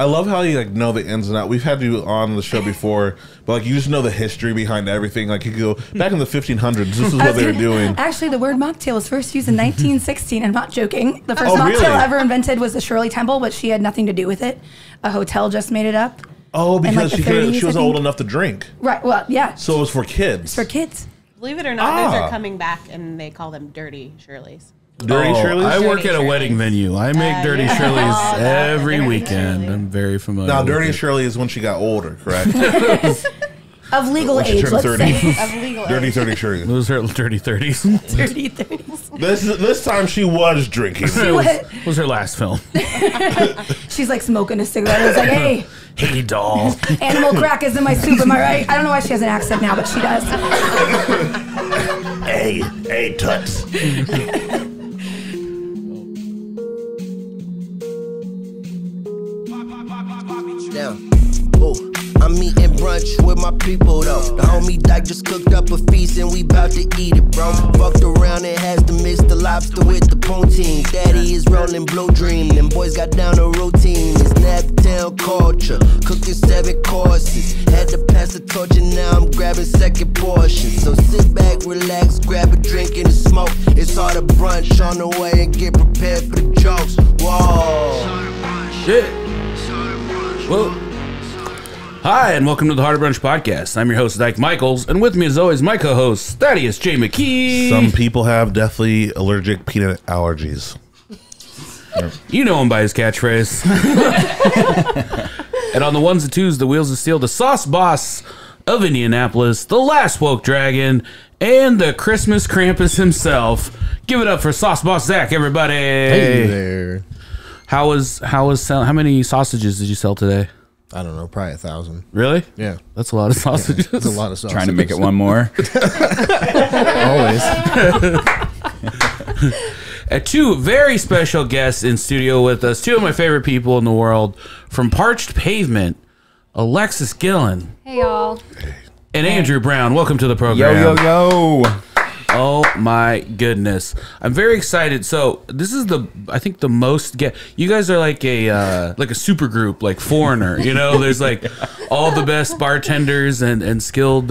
I love how you like know the ins and outs. We've had you on the show before, but like you just know the history behind everything. Like you go back in the 1500s. This is what they were doing. Actually, the word mocktail was first used in 1916. I'm not joking. The first mocktail ever invented was the Shirley Temple, but she had nothing to do with it. A hotel just made it up. Oh, because she was old enough to drink. Right. Well, yeah. So it was for kids. It's for kids. Believe it or not, those are coming back, and they call them Dirty Shirleys. Dirty Shirleys? I work at a wedding venue. I make Dirty Shirleys every weekend. I'm very familiar. Now, Dirty Shirley is when she got older, correct? Of legal age, let's 30. say. Of legal Dirty age. 30 Shirley. Those her dirty 30s. Dirty 30s. This time she was drinking. was her last film. She's like smoking a cigarette. It's like, hey. Hey, doll. Animal crack is in my soup, am I right? I don't know why she has an accent now, but she does. Hey, Toots. Down. Ooh, I'm eating brunch with my people though. The homie Dyke just cooked up a feast and we bout to eat it, bro. Fucked around and has to mix the lobster with the poutine. Daddy is rolling blue dream. Them boys got down a routine. It's Naptown culture. Cooking 7 courses. Had to pass the torch and now I'm grabbing second portion. So sit back, relax, grab a drink and a smoke. It's Harder Brunch on the way and get prepared for the jokes. Whoa. Shit. Whoa. Hi, and welcome to the Harder Brunch Podcast. I'm your host, Dyke Michaels, and with me, as always, my co-host, Thaddeus J. McKee. Some people have deathly allergic peanut allergies. You know him by his catchphrase. And on the ones and twos, the wheels of steel, the sauce boss of Indianapolis, the last woke dragon, and the Christmas Krampus himself. Give it up for sauce boss Zach, everybody. Hey there. How many sausages did you sell today? I don't know, probably 1,000. Really? Yeah. That's a lot of sausages. That's a lot of sausages. Trying to make it one more. Always. And two very special guests in studio with us. Two of my favorite people in the world. From Parched Pavement, Alexis Gillen. Hey, y'all. And Andrew Brown. Welcome to the program. Yo. Oh my goodness. I'm very excited. So this is I think the most you guys are like a super group, like Foreigner, you know, there's like all the best bartenders and skilled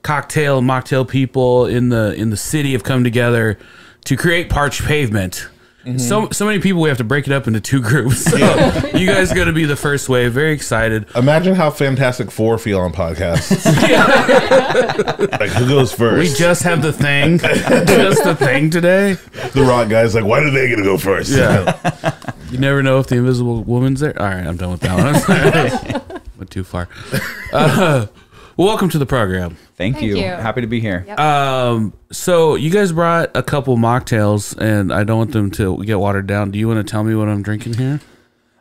cocktail and mocktail people in the city have come together to create Parched Pavement. Mm-hmm. So many people, we have to break it up into 2 groups. So you guys are going to be the first wave. Very excited. Imagine how Fantastic Four feel on podcasts. Like, who goes first? We just have the thing. Just the thing today. The Rock guy's like, why are they going to go first? Yeah. You never know if the Invisible Woman's there. All right, I'm done with that one. Went too far. Well, welcome to the program. Thank you. Happy to be here. Yep. So you guys brought a couple mocktails, and I don't want them to get watered down. Do you want to tell me what I'm drinking here?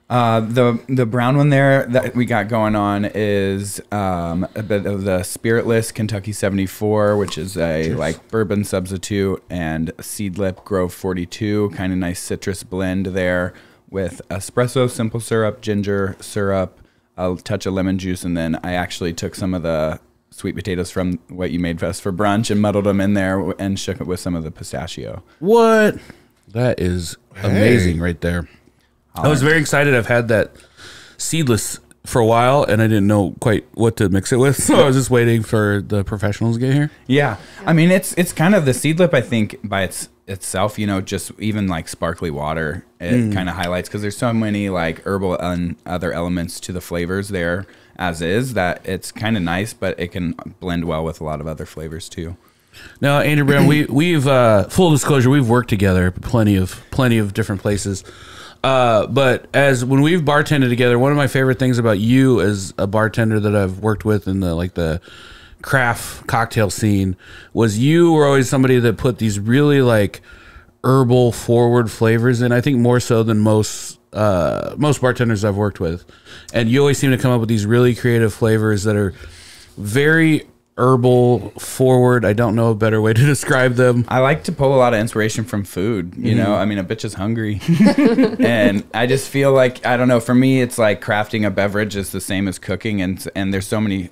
The brown one there that we got going on is a bit of the Spiritless Kentucky 74, which is a like bourbon substitute, and Seedlip Grove 42, kind of nice citrus blend there with espresso, simple syrup, ginger syrup, a touch of lemon juice, and then I actually took some of the sweet potatoes from what you made for us for brunch and muddled them in there and shook it with some of the pistachio. What? That is amazing right there. I was very excited. I've had that seedless for a while, and I didn't know quite what to mix it with, so I was just waiting for the professionals to get here. Yeah. I mean, it's kind of the Seedlip, I think, by itself, you know, just even like sparkly water, it kind of highlights, because there's so many like herbal and other elements to the flavors there as is, that it's kind of nice, but it can blend well with a lot of other flavors too. Now, Andrew Brown, we've full disclosure, we've worked together plenty of different places. But when we've bartended together, one of my favorite things about you as a bartender that I've worked with in the craft cocktail scene was you were always somebody that put these really like herbal forward flavors in. I think more so than most bartenders I've worked with. And you always seem to come up with these really creative flavors that are very herbal forward. I don't know a better way to describe them. I like to pull a lot of inspiration from food, you know. I mean, a bitch is hungry. And I just feel like, I don't know, for me it's like crafting a beverage is the same as cooking, and there's so many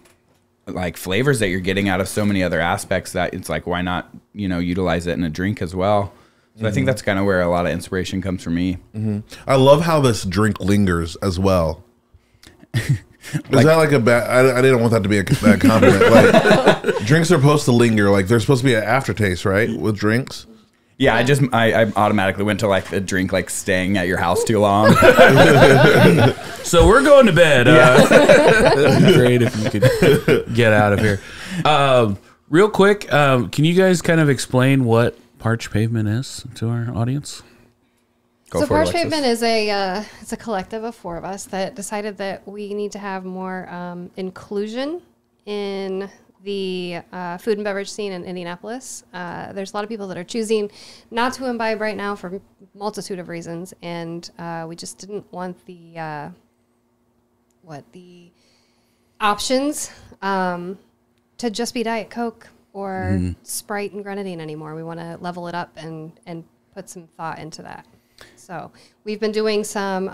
like flavors that you're getting out of so many other aspects that it's like, why not, you know, utilize it in a drink as well. So I think that's kind of where a lot of inspiration comes from me. I love how this drink lingers as well. Is that like a bad? I didn't want that to be a bad compliment. Like, drinks are supposed to linger. Like, there's supposed to be an aftertaste, right, with drinks. Yeah, I automatically went to like a drink, like staying at your house too long. So we're going to bed. That'd be great if you could get out of here. Real quick, can you guys kind of explain what Parched Pavement is to our audience? So Parched Pavement is it's a collective of 4 of us that decided that we need to have more inclusion in the food and beverage scene in Indianapolis. There's a lot of people that are choosing not to imbibe right now for a multitude of reasons, and we just didn't want the options to just be Diet Coke or Sprite and grenadine anymore. We want to level it up and put some thought into that. So we've been doing some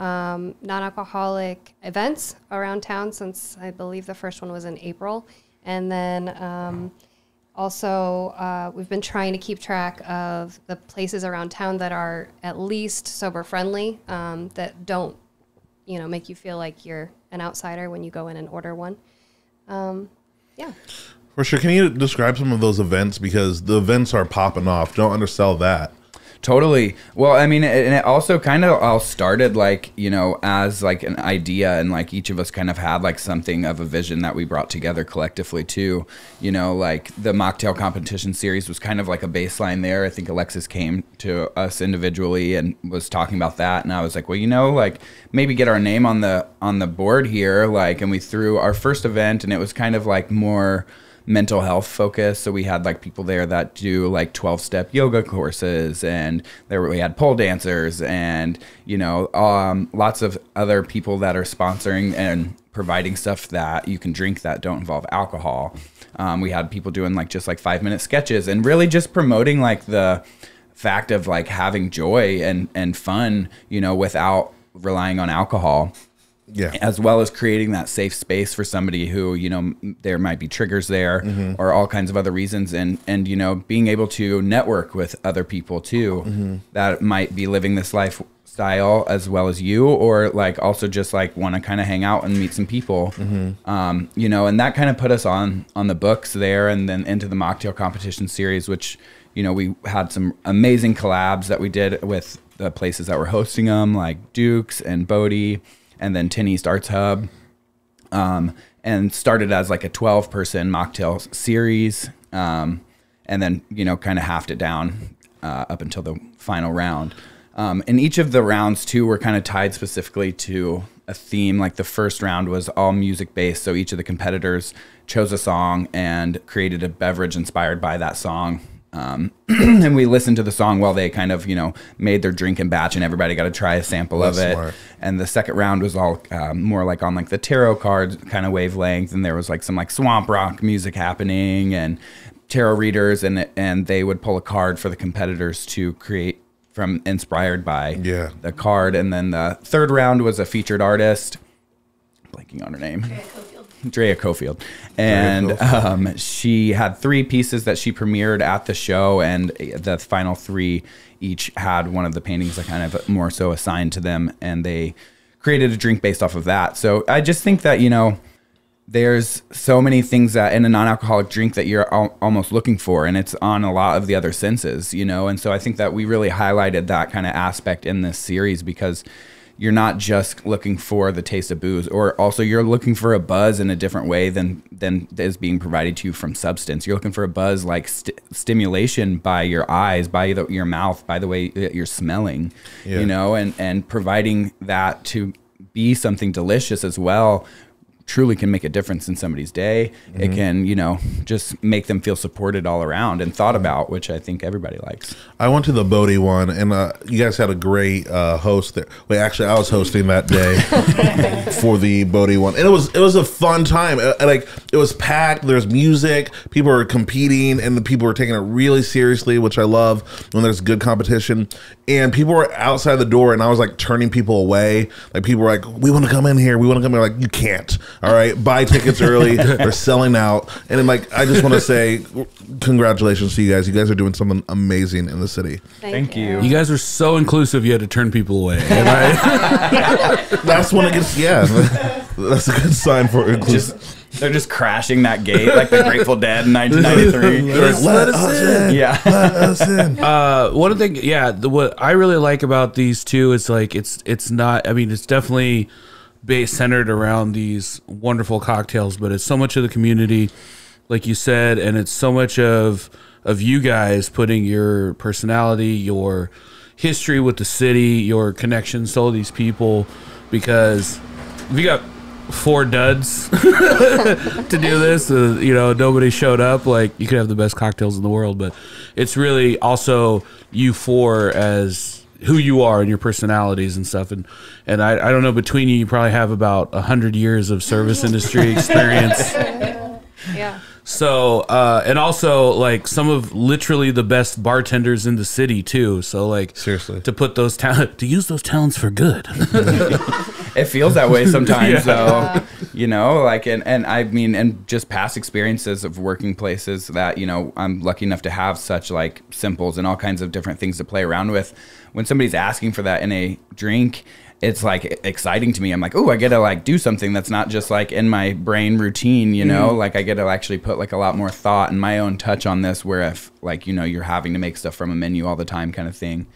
non-alcoholic events around town since I believe the first one was in April. And then also we've been trying to keep track of the places around town that are at least sober friendly, that don't, make you feel like you're an outsider when you go in and order one. Yeah. For sure. Can you describe some of those events? Because the events are popping off. Don't undersell that. Totally. Well, I mean, and it also kind of all started like, as like an idea, and like each of us kind of had like something of a vision that we brought together collectively too. Like the mocktail competition series was kind of like a baseline there. I think Alexis came to us individually and was talking about that. And I was like, well, like maybe get our name on the board here. Like, and we threw our first event, and it was kind of like more mental health focus. So we had like people there that do like 12-step yoga courses, and we had pole dancers, and lots of other people that are sponsoring and providing stuff that you can drink that don't involve alcohol. We had people doing like just like 5-minute sketches, and really just promoting like the fact of like having joy and fun, without relying on alcohol. Yeah. As well as creating that safe space for somebody who, there might be triggers there or all kinds of other reasons. And being able to network with other people too, that might be living this lifestyle as well as you, or like also just like want to kind of hang out and meet some people, and that kind of put us on the books there, and then into the mocktail competition series, which, we had some amazing collabs that we did with the places that were hosting them, like Duke's and Bodie, and then 10 East Arts Hub, and started as like a 12-person mocktail series, and then, kind of halved it down up until the final round. And each of the rounds, too, were kind of tied specifically to a theme. Like the first round was all music-based, so each of the competitors chose a song and created a beverage inspired by that song. And we listened to the song while they kind of, made their drink in batch, and everybody got to try a sample of it. Smart. And the second round was all more like on like the tarot cards kind of wavelength, and there was like some like swamp rock music happening and tarot readers, and they would pull a card for the competitors to create from inspired by the card. And then the third round was a featured artist, blanking on her name. Drea Cofield. And she had 3 pieces that she premiered at the show, and the final 3 each had one of the paintings that kind of more so assigned to them, and they created a drink based off of that. So I just think that, there's so many things that in a non-alcoholic drink that you're almost looking for, and it's on a lot of the other senses, and so I think that we really highlighted that kind of aspect in this series, because you're not just looking for the taste of booze, or also you're looking for a buzz in a different way than is being provided to you from substance. You're looking for a buzz like stimulation by your eyes, by your mouth, by the way that you're smelling, and providing that to be something delicious as well truly can make a difference in somebody's day. It can, just make them feel supported all around and thought about, which I think everybody likes. I went to the Bodie one, and you guys had a great host there. Wait, actually, I was hosting that day for the Bodie one, and it was a fun time. Like, it was packed. There's music. People were competing, and the people were taking it really seriously, which I love when there's good competition. And people were outside the door, and I was like turning people away. Like, people were like, "We want to come in here. We want to come in." Like, you can't. All right, buy tickets early. They're selling out. And then, like, I just want to say congratulations to you guys. You guys are doing something amazing in the city. Thank you. You guys were so inclusive. You had to turn people away. And that's when it gets. Yeah, that's a good sign for inclusive. They're just crashing that gate like the Grateful Dead in 1993. Let us in. Yeah. Let us in. One thing, what I really like about these two is like it's not. I mean, it's definitely centered around these wonderful cocktails, but it's so much of the community, like you said, and it's so much of you guys putting your personality, your history with the city, your connections to all these people, because if you got 4 duds to do this, nobody showed up, like, you could have the best cocktails in the world, but it's really also you 4 as who you are and your personalities and stuff, and I don't know, between you probably have about 100 years of service industry experience. Yeah. So and also like some of literally the best bartenders in the city too, so like seriously, to put those to use those talents for good. It feels that way sometimes, though. Like, and I mean, and just past experiences of working places that, I'm lucky enough to have such like simples and all kinds of different things to play around with. When somebody's asking for that in a drink, it's like exciting to me. I'm like, oh, I get to like do something that's not just like in my brain routine, like I get to actually put like a lot more thought and my own touch on this, where if like, you're having to make stuff from a menu all the time kind of thing.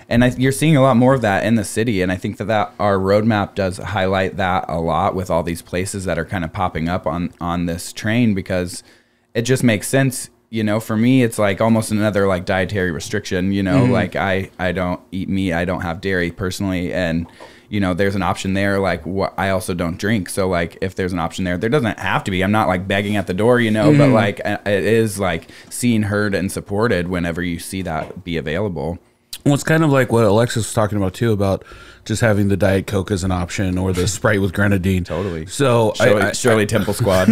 And you're seeing a lot more of that in the city. And I think that our roadmap does highlight that a lot with all these places that are kind of popping up on this train, because it just makes sense. For me, it's like almost another like dietary restriction, like I don't eat meat. I don't have dairy personally. And, there's an option there. Like I also don't drink. So like if there's an option there doesn't have to be. I'm not like begging at the door, but like it is like seen, heard, and supported whenever you see that be available. Well, it's kind of like what Alexis was talking about too, about just having the Diet Coke as an option or the Sprite with grenadine. Totally. So Shirley Temple Squad.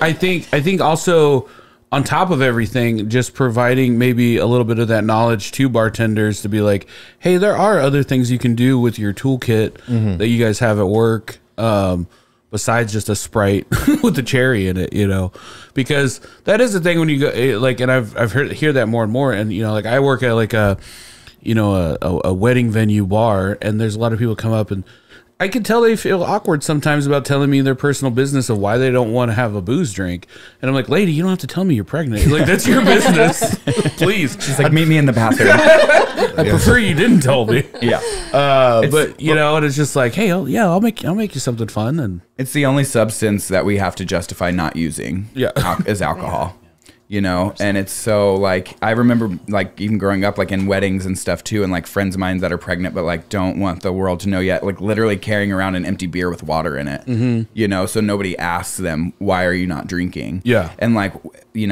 I think also on top of everything, just providing maybe a little bit of that knowledge to bartenders to be like, hey, there are other things you can do with your toolkit that you guys have at work. Besides just a Sprite with the cherry in it, because that is the thing when you go like, and I've hear that more and more, and like I work at like a wedding venue bar, and there's a lot of people come up, and I can tell they feel awkward sometimes about telling me their personal business of why they don't want to have a booze drink, and I'm like, lady, you don't have to tell me you're pregnant. Like, that's your business. Please. She's like, meet me in the bathroom. I prefer you didn't tell me. Yeah. But and it's just like, hey, I'll make you something fun, and it's the only substance that we have to justify not using. Yeah. Is alcohol. And it's so like, I remember like even growing up like in weddings and stuff too, and like friends of mine that are pregnant but like don't want the world to know yet, like literally carrying around an empty beer with water in it, so nobody asks them, why are you not drinking? Yeah. And like,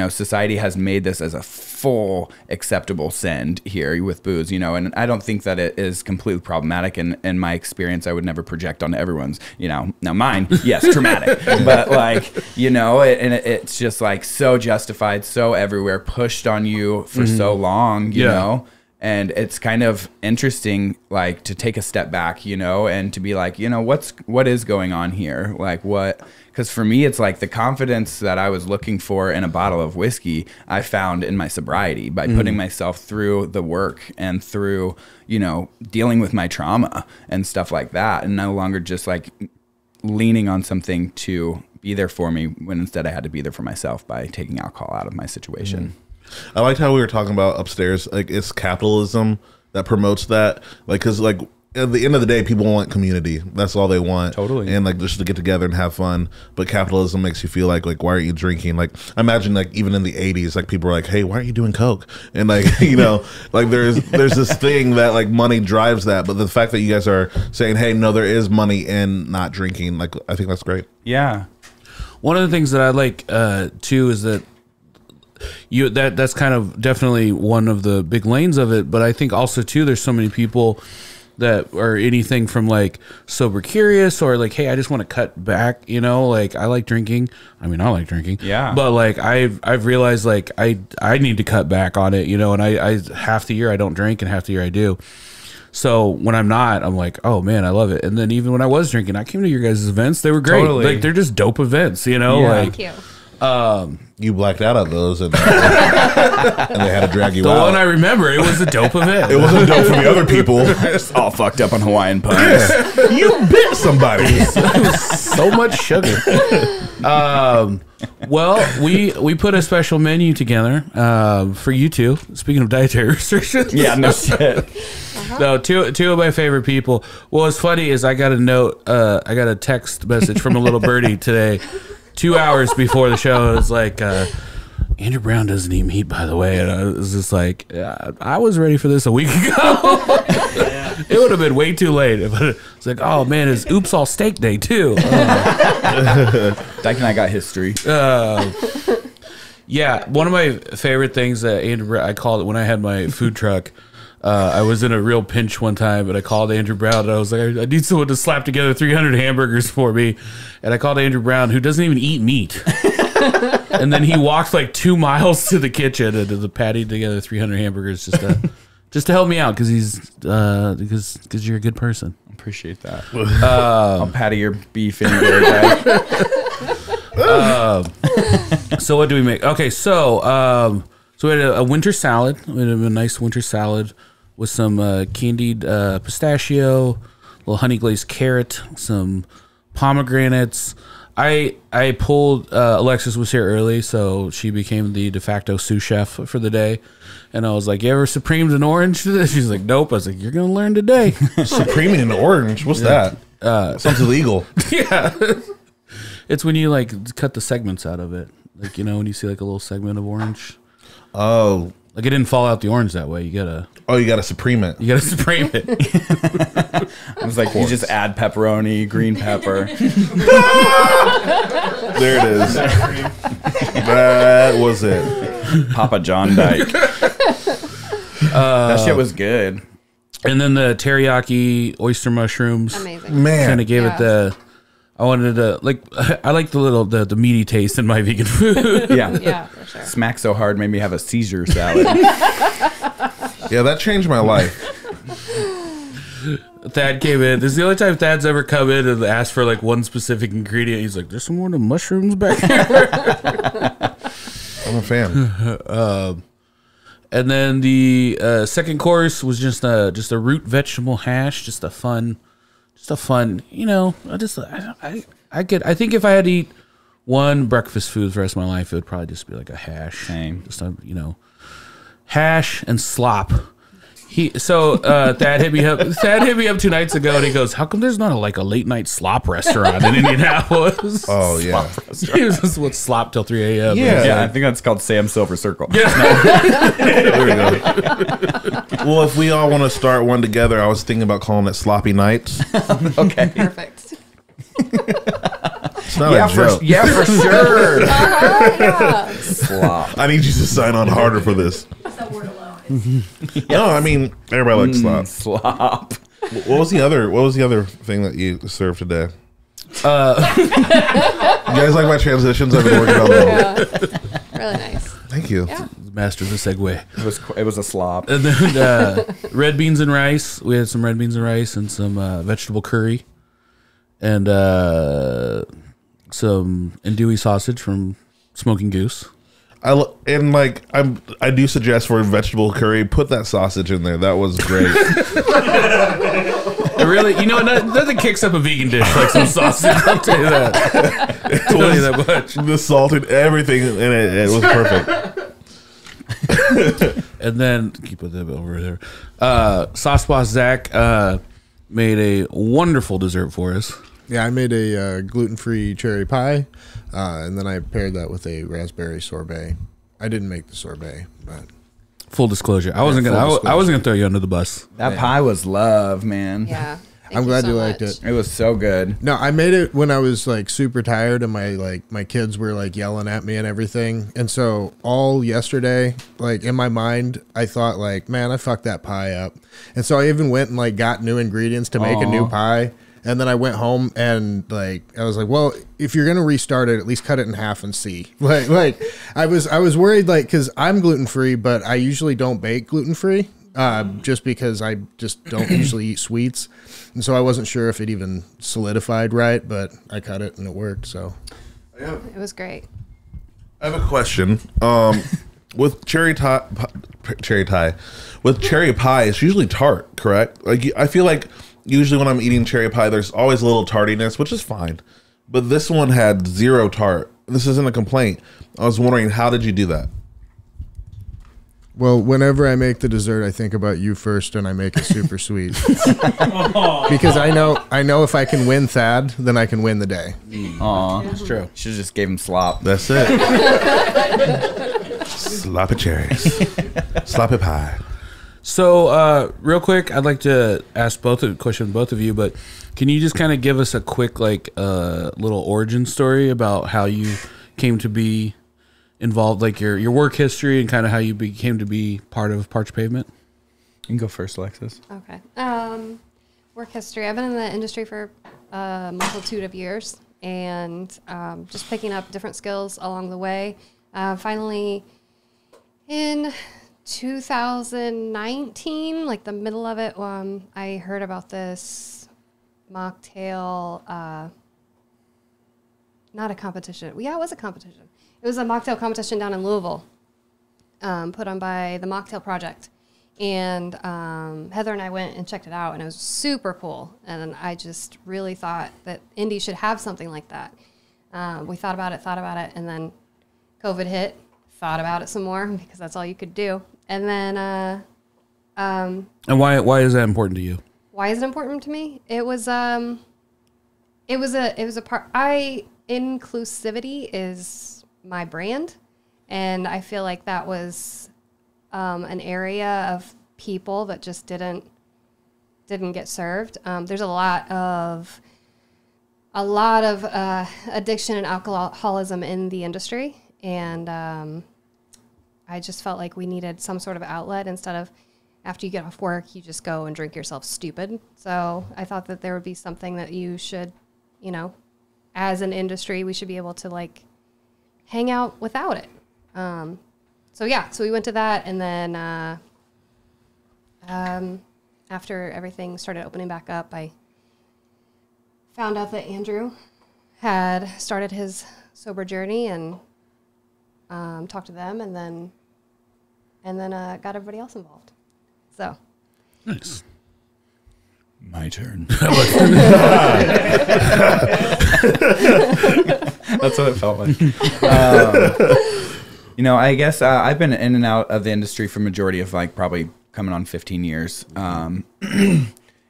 society has made this as a full acceptable send here with booze, and I don't think that it is completely problematic. And in my experience, I would never project onto everyone's, now mine, yes, traumatic, but like, it's just like so justified, so everywhere, pushed on you for so long, you know. And it's kind of interesting, like, to take a step back, and to be like, what is going on here? Like, what? Because for me, it's like the confidence that I was looking for in a bottle of whiskey, I found in my sobriety by putting myself through the work and through, dealing with my trauma and stuff like that, and no longer just like leaning on something to be there for me, when instead I had to be there for myself by taking alcohol out of my situation. I liked how we were talking about upstairs, like it's capitalism that promotes that, like, because like at the end of the day, people want community. That's all they want. Totally. And like just to get together and have fun. But capitalism makes you feel like why aren't you drinking? Like I imagine like even in the 80s, like people were like, hey, why aren't you doing Coke? And like, like there's this thing that like money drives that. But the fact that you guys are saying, hey, no, there is money in not drinking, like I think that's great. Yeah. One of the things that I like too is that that's kind of definitely one of the big lanes of it, but I think also too there's so many people that are anything from like sober curious or like, hey, I just want to cut back, like I like drinking. I mean, I like drinking. Yeah. But like I've realized like I need to cut back on it, and I half the year I don't drink and half the year I do. So when I'm not, I'm like, oh man, I love it. And then even when I was drinking, I came to your guys' events. They were great. Totally. Like they're just dope events, you know. Yeah. Like Thank you. You blacked out on those, and they had to drag you the out. one I remember, it was a dope event. It wasn't dope for the other people. All fucked up on Hawaiian pies. You bit somebody. So much sugar. Well, we put a special menu together for you two. Speaking of dietary restrictions, Yeah, no shit. no, two of my favorite people. Well, what's funny is I got a note, I got a text message from a little birdie today, 2 hours before the show. It was like, Andrew Brown doesn't eat meat, by the way, and I was just like, I was ready for this a week ago. It would have been way too late. But it's like, oh man, it's oops all steak day too. Dyke and I got history. Yeah, one of my favorite things that Andrew, I called it when I had my food truck. I was in a real pinch one time, and I called Andrew Brown, and I was like, I need someone to slap together 300 hamburgers for me. And I called Andrew Brown, who doesn't even eat meat. And then he walked like 2 miles to the kitchen and to patty together 300 hamburgers just to help me out because you're a good person. Appreciate that. I'll patty your beef any day, Dyke. So what do we make? Okay, so we had a winter salad. We had a nice winter salad with some candied pistachio, a little honey glazed carrot, some pomegranates. I pulled Alexis was here early, so she became the de facto sous chef for the day. And I was like, "You ever supremed an orange?" She's like, "Nope." I was like, "You're gonna learn today." Supreming an orange? What's that? Sounds illegal. Yeah, it's when you like cut the segments out of it, like when you see like a little segment of orange. Oh, like it didn't fall out the orange that way. You gotta supreme it. You gotta supreme it. I was like, you just add pepperoni, green pepper. there it is. That was it. Papa John Dyke. That shit was good. And then the teriyaki oyster mushrooms. Amazing. Man. Kind of gave it the. I wanted to I like the meaty taste in my vegan food. Yeah, for sure. Smack so hard made me have a seizure salad. Yeah, that changed my life. Thad came in. This is the only time Thad's ever come in and asked for like one specific ingredient. He's like, "There's some more of the mushrooms back here." I'm a fan. And then the second course was just a root vegetable hash, just a fun. I think if I had to eat one breakfast food for the rest of my life, it would probably just be like a hash. Same. Just hash and slop. Thad hit me up 2 nights ago, and he goes, "How come there's not a late night slop restaurant in Indianapolis?" Oh yeah, He was just with slop till 3 a.m. Yeah, I think that's called Sam's Silver Circle. there we go. Well, if we all want to start one together, I was thinking about calling it Sloppy Nights. Okay. Perfect. It's not a joke. For sure. Yeah. Slop. I need you to sign on harder for this. That word alone. No, I mean everybody likes slop. Slop. What was the other thing that you served today? You guys like my transitions? I've been working on them. Yeah. Really nice. Thank you. Yeah. Master of the segue. It was a slop. And then red beans and rice. We had some red beans and rice and some vegetable curry, and some andouille sausage from Smoking Goose. I do suggest for vegetable curry, put that sausage in there. That was great. It really, nothing kicks up a vegan dish like some sausage. I'll tell you that. I'll tell you that much. The salt and everything in it, it was perfect. And then keep it over there. Sauce Boss Zach made a wonderful dessert for us. Yeah, I made a gluten-free cherry pie, and then I paired that with a raspberry sorbet. I didn't make the sorbet, but Full disclosure, I wasn't gonna throw you under the bus. That pie was love, man. Yeah. I'm glad you liked it. It was so good. No, I made it when I was like super tired and my kids were like yelling at me and everything. And so all yesterday, like in my mind, I thought like, man, I fucked that pie up. And so I even went and like got new ingredients to make a new pie. And then I went home and like I was like, well, if you're gonna restart it, at least cut it in half and see. Like I was worried like because I'm gluten free, but I usually don't bake gluten free. just because I just don't usually eat sweets. And so I wasn't sure if it even solidified right, but I cut it and it worked. So It was great. I have a question. With cherry pie, it's usually tart, correct? Like I feel like usually when I'm eating cherry pie, there's always a little tardiness, which is fine. But this one had zero tart. This isn't a complaint. I was wondering, how did you do that? Well, whenever I make the dessert, I think about you first, and I make it super sweet. Because I know if I can win Thad, then I can win the day. Aw, That's true. should have just gave him slop. That's it. Sloppy cherries. Sloppy pie. So, real quick, I'd like to ask both of you, but can you just kind of give us a quick, little origin story about how you came to be involved, like your work history and kind of how you became to be part of Parched Pavement? You can go first, Alexis. Okay. Work history. I've been in the industry for a multitude of years, and just picking up different skills along the way. Finally, in 2019, like the middle of it, I heard about this mocktail, not a competition. Yeah, it was a competition. It was a mocktail competition down in Louisville, put on by the Mocktail Project. And Heather and I went and checked it out, and it was super cool. And I just really thought that Indy should have something like that. We thought about it, and then COVID hit, thought about it some more because that's all you could do. And then... and why is that important to you? Why is it important to me? It was a part... Inclusivity is my brand, and I feel like that was an area of people that just didn't get served. There's a lot of addiction and alcoholism in the industry, and I just felt like we needed some sort of outlet instead of after you get off work you just go and drink yourself stupid. So I thought that there would be something that you should, as an industry, we should be able to like hang out without it. So we went to that, and then after everything started opening back up, I found out that Andrew had started his sober journey and talked to them, and then got everybody else involved. So Nice. My turn. That's what it felt like. I guess I've been in and out of the industry for majority of probably coming on 15 years.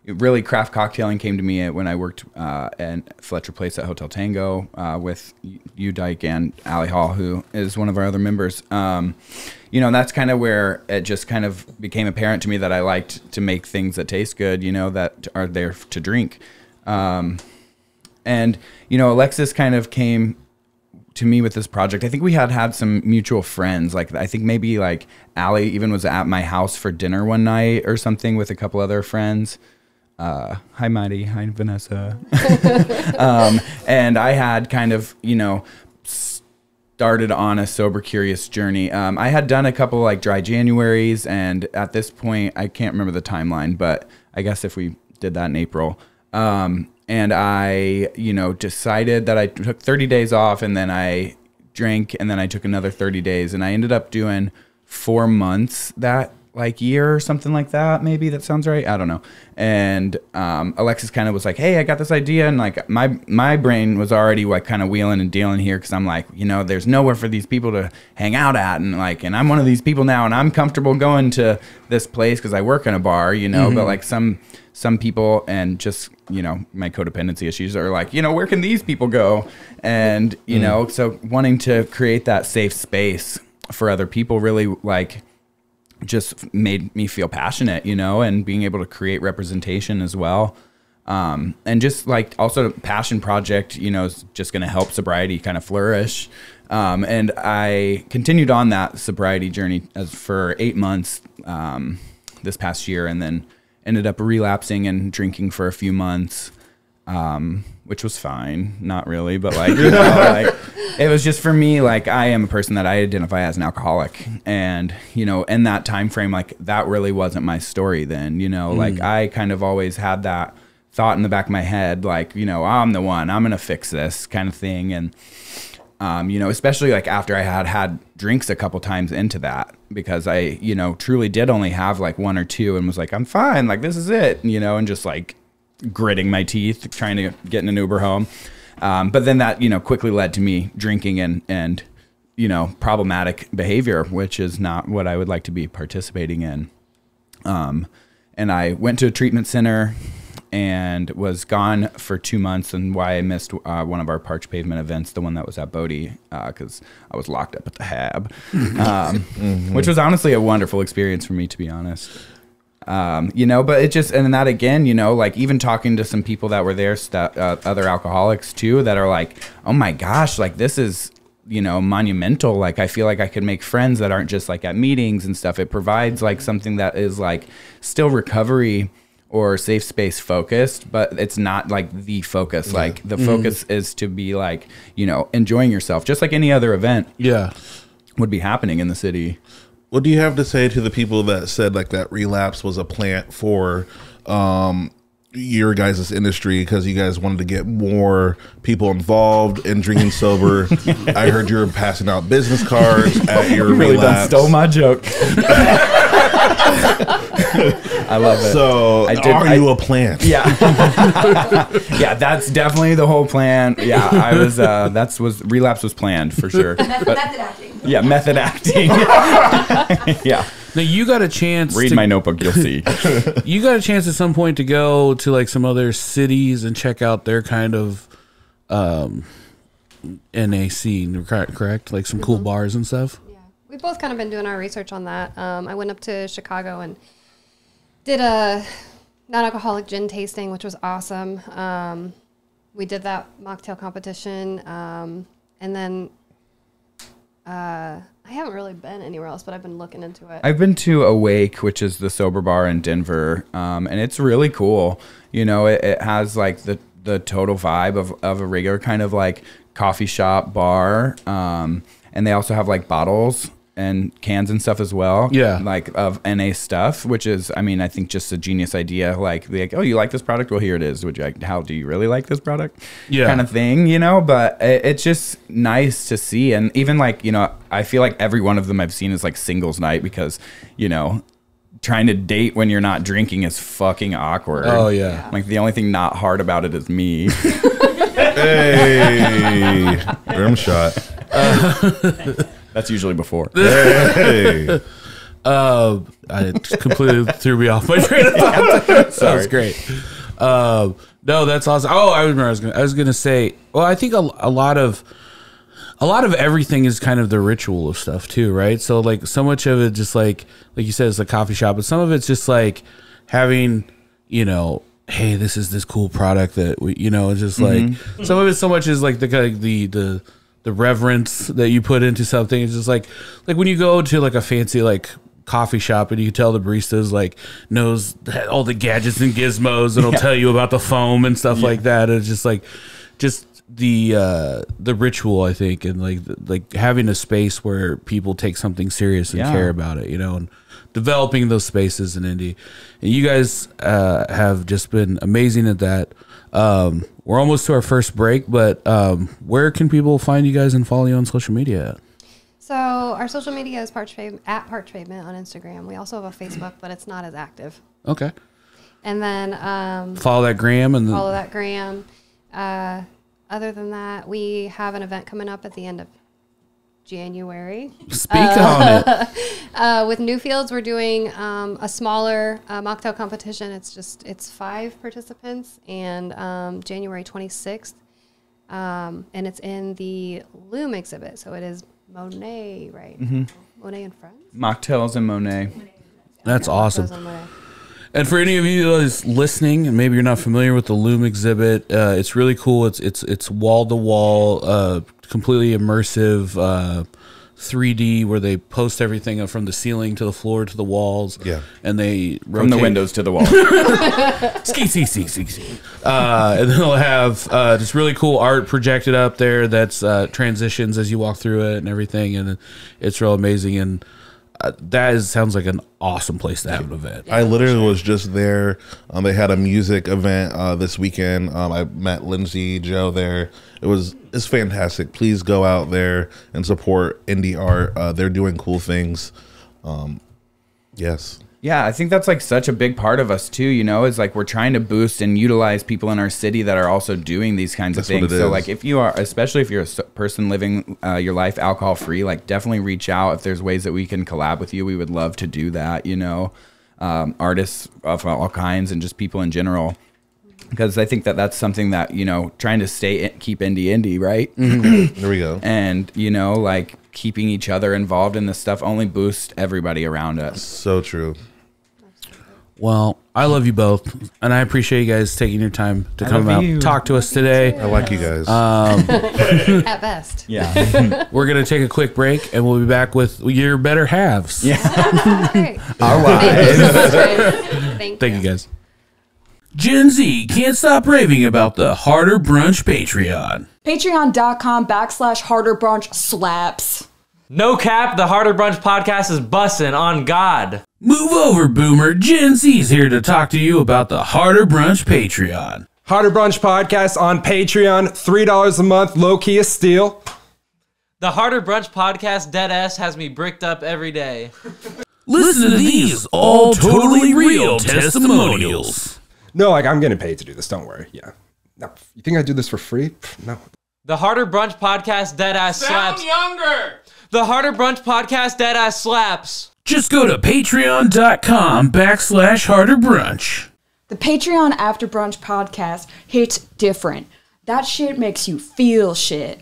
Really, craft cocktailing came to me when I worked at Fletcher Place at Hotel Tango with you, Dyke, and Allie Hall, who is one of our other members. That's kind of where it just kind of became apparent to me that I liked to make things that taste good, that are there to drink. Alexis kind of came to me with this project. I think we had some mutual friends. I think maybe Allie even was at my house for dinner one night or something with a couple other friends. Hi, Maddie. Hi, Vanessa. And I had kind of, started on a sober curious journey. I had done a couple dry Januaries, and at this point, I can't remember the timeline, but I guess if we did that in April, and I, decided that I took 30 days off, and then I drank, and then I took another 30 days, and I ended up doing 4 months that year or something like that. Maybe that sounds right. I don't know. And Alexis kind of was like, hey, I got this idea. And my brain was already kind of wheeling and dealing here, because I'm like, there's nowhere for these people to hang out at. And and I'm one of these people now, and I'm comfortable going to this place because I work in a bar, but some people, and just, my codependency issues are where can these people go? And, so wanting to create that safe space for other people really just made me feel passionate, and being able to create representation as well. And just also passion project, is just going to help sobriety kind of flourish. And I continued on that sobriety journey for 8 months this past year, and then ended up relapsing and drinking for a few months. which was fine. Not really, but like, you know, like it was just for me, like I am a person that I identify as an alcoholic, and you know, in that time frame, like that really wasn't my story then, you know, like I kind of always had that thought in the back of my head, like, you know, I'm the one, I'm gonna fix this kind of thing. And you know, especially like after I had drinks a couple times into that, because I, you know, truly did only have like one or two and was like, I'm fine, like this is it, you know, and just like gritting my teeth trying to get in an Uber home. But then that, you know, quickly led to me drinking and you know, problematic behavior, which is not what I would like to be participating in. And I went to a treatment center and was gone for 2 months, and why I missed one of our Parched Pavement events, the one that was at Bodie, because I was locked up at the Hab, which was honestly a wonderful experience for me, to be honest. You know, but it just, and that again, you know, like even talking to some people that were there, other alcoholics too, that are like, oh my gosh, like this is, you know, monumental. Like I feel like I could make friends that aren't just like at meetings and stuff. It provides like something that is like still recovery or safe space focused, but it's not like the focus. Yeah. Like the focus is to be like, you know, enjoying yourself, just like any other event would be happening in the city. What do you have to say to the people that said like that relapse was a plant for your guys' industry because you guys wanted to get more people involved in drinking sober? I heard you were passing out business cards at your really relapse. Stole my joke. I love it. So, are you a plant? Yeah. Yeah, that's definitely the whole plan. Yeah, I was, relapse was planned for sure. Method acting. Yeah, method acting. Yeah. Now you got a chance. Read my notebook, you'll see. You got a chance at some point to go to like some other cities and check out their kind of NA scene, correct? Like some cool bars and stuff. Yeah, we've both kind of been doing our research on that. I went up to Chicago and did a non-alcoholic gin tasting, which was awesome. We did that mocktail competition, and then I haven't really been anywhere else, but I've been looking into it. I've been to Awake, which is the sober bar in Denver, and it's really cool. You know, it has like the total vibe of a regular kind of like coffee shop bar, and they also have like bottles and cans and stuff as well. Yeah, like of NA stuff, which is, I mean, I think just a genius idea. Like, oh, you like this product? Well, here it is. Would you like? How do you really like this product? Yeah, kind of thing, you know. But it's just nice to see, and even like, you know, I feel like every one of them I've seen is like singles night because, you know, trying to date when you're not drinking is fucking awkward. Oh yeah, like the only thing not hard about it is me. Hey, rim shot. That's usually before. Hey. I completely threw me off my train of thought. That was great. No, that's awesome. Oh, I remember. I was gonna say. Well, I think a lot of everything is kind of the ritual of stuff too, right? So like so much of it, just like you said, it's a coffee shop, but some of it's just like having, you know, hey, this is this cool product that we, you know, it's just like some of it. So much is like the reverence that you put into something. It's just like when you go to like a fancy like coffee shop and you can tell the baristas like knows all the gadgets and gizmos and it'll tell you about the foam and stuff like that. It's just like the ritual, I think, and like having a space where people take something serious and care about it, you know, and developing those spaces in Indy. And you guys have just been amazing at that. We're almost to our first break, but where can people find you guys and follow you on social media at? So our social media is Parched Pavement on Instagram. We also have a Facebook, but it's not as active. Okay. And then follow that gram and follow that gram. Other than that, we have an event coming up at the end of January. Speak on it. With Newfields, we're doing a smaller mocktail competition. It's 5 participants, and January 26th, and it's in the Loom exhibit. So it is Monet, right? Mm-hmm. Monet and Friends. Mocktails and Monet. That's awesome. And for any of you that's listening, and maybe you're not familiar with the Loom exhibit, it's really cool. It's wall to wall, completely immersive 3D where they post everything from the ceiling to the floor to the walls. Yeah. And they rotate. From the windows to the walls. And then they'll have this really cool art projected up there that's transitions as you walk through it and everything. And it's real amazing. And sounds like an awesome place to have an event. I literally was just there. They had a music event this weekend. I met Lindsay Joe there. It's fantastic. Please go out there and support indie art. They're doing cool things. Yes. Yeah, I think that's like such a big part of us too, you know, is like we're trying to boost and utilize people in our city that are also doing these kinds of things. So like if you are, especially if you're a person living your life alcohol free, like definitely reach out. If there's ways that we can collab with you, we would love to do that, you know, artists of all kinds and just people in general. Because I think that that's something that, you know, trying to keep indie, right? Mm-hmm. There we go. And, you know, like keeping each other involved in this stuff only boosts everybody around us. So true. Well, I love you both, and I appreciate you guys taking your time to come out and talk to us today. I like you guys. At best. Yeah. We're going to take a quick break, and we'll be back with your better halves. Yeah. Great. All right. Thank you, guys. Gen Z can't stop raving about the Harder Brunch Patreon. Patreon.com/Harder Brunch slaps. No cap, the Harder Brunch Podcast is bussin' on God. Move over, Boomer. Gen Z's here to talk to you about the Harder Brunch Patreon. Harder Brunch Podcast on Patreon, $3 a month, low-key a steal. The Harder Brunch Podcast deadass has me bricked up every day. Listen to these all totally real testimonials. No, like I'm getting paid to do this, don't worry. Yeah. No, you think I do this for free? No. The Harder Brunch Podcast deadass slaps. Sound younger! The Harder Brunch Podcast deadass slaps. Just go to patreon.com/Harder Brunch. The Patreon After Brunch Podcast hits different. That shit makes you feel shit.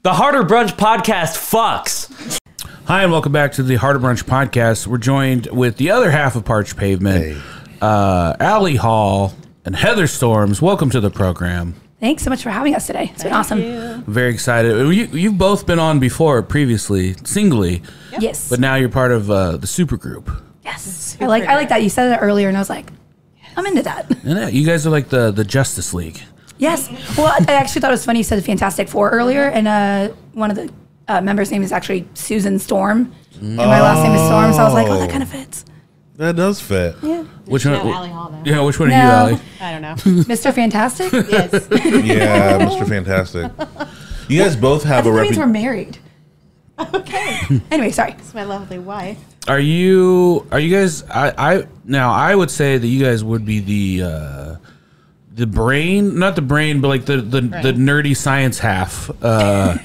The Harder Brunch Podcast fucks. Hi, and welcome back to the Harder Brunch Podcast. We're joined with the other half of Parched Pavement, Allie Hall and Heather Storms. Welcome to the program. Thanks so much for having us today. It's been awesome. Very excited. You've both been on before previously, singly. Yep. Yes. But now you're part of the super group. Yes. I like that. You said it earlier, and I was like, I'm into that. Yeah, you guys are like the Justice League. Yes. Well, I actually thought it was funny you said Fantastic Four earlier, and one of the members' name is actually Susan Storm, and my last name is Storm, so I was like, oh, that kind of fits. That does fit. Yeah. Which one? Allie Hall, though. Yeah, which one are you, Allie? I don't know. Mr. Fantastic? Yes. Yeah, Mr. Fantastic. You guys both have that a means we're reputation. married. Okay. Anyway, sorry. It's my lovely wife. Are you guys? I would say that you guys would be the brain, not the brain, but like the nerdy science half. I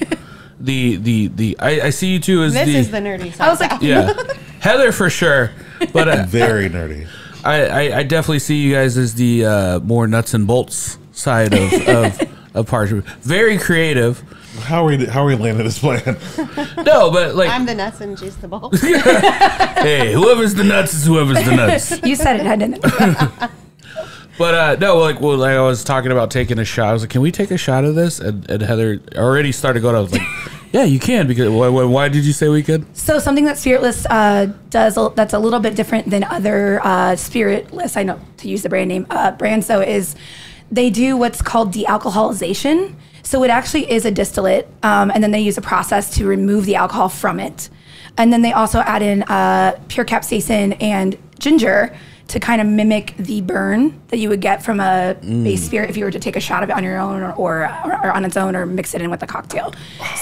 see you two as this is the nerdy side. I was like, yeah, Heather for sure, but Very nerdy. I definitely see you guys as the more nuts and bolts side of Parched. Very creative. How are we landing this plan? No, but like I'm the nuts and she's the bolts. hey, whoever's the nuts is whoever's the nuts. you said it, I didn't. But no, like I was talking about taking a shot. I was like, "Can we take a shot of this?" And Heather already started going. I was like, "Yeah, you can." Because why did you say we could? So something that Spiritless does that's a little bit different than other Spiritless, I know to use the brand name brands, though, is they do what's called de-alcoholization. So it actually is a distillate, and then they use a process to remove the alcohol from it, and then they also add in pure capsaicin and ginger to kind of mimic the burn that you would get from a base spirit if you were to take a shot of it on your own or on its own or mix it in with a cocktail.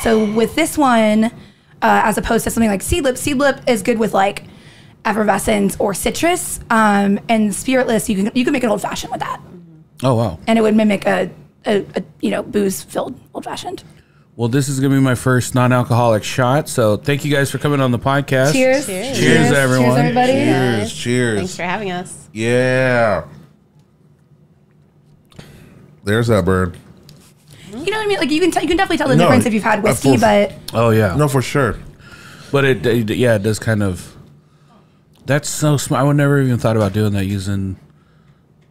So with this one, as opposed to something like Seed Lip is good with like effervescence or citrus, and Spiritless, you can make an old fashioned with that. Oh wow! And it would mimic a booze filled old fashioned. Well, this is going to be my first non-alcoholic shot, so thank you guys for coming on the podcast. Cheers. Cheers, everyone. Cheers, everybody. Cheers. Thanks for having us. Yeah. There's that burn. You know what I mean? Like you can definitely tell the difference if you've had whiskey, but Oh yeah. No, for sure. But it does kind of. That's so smart. I would never even thought about doing that, using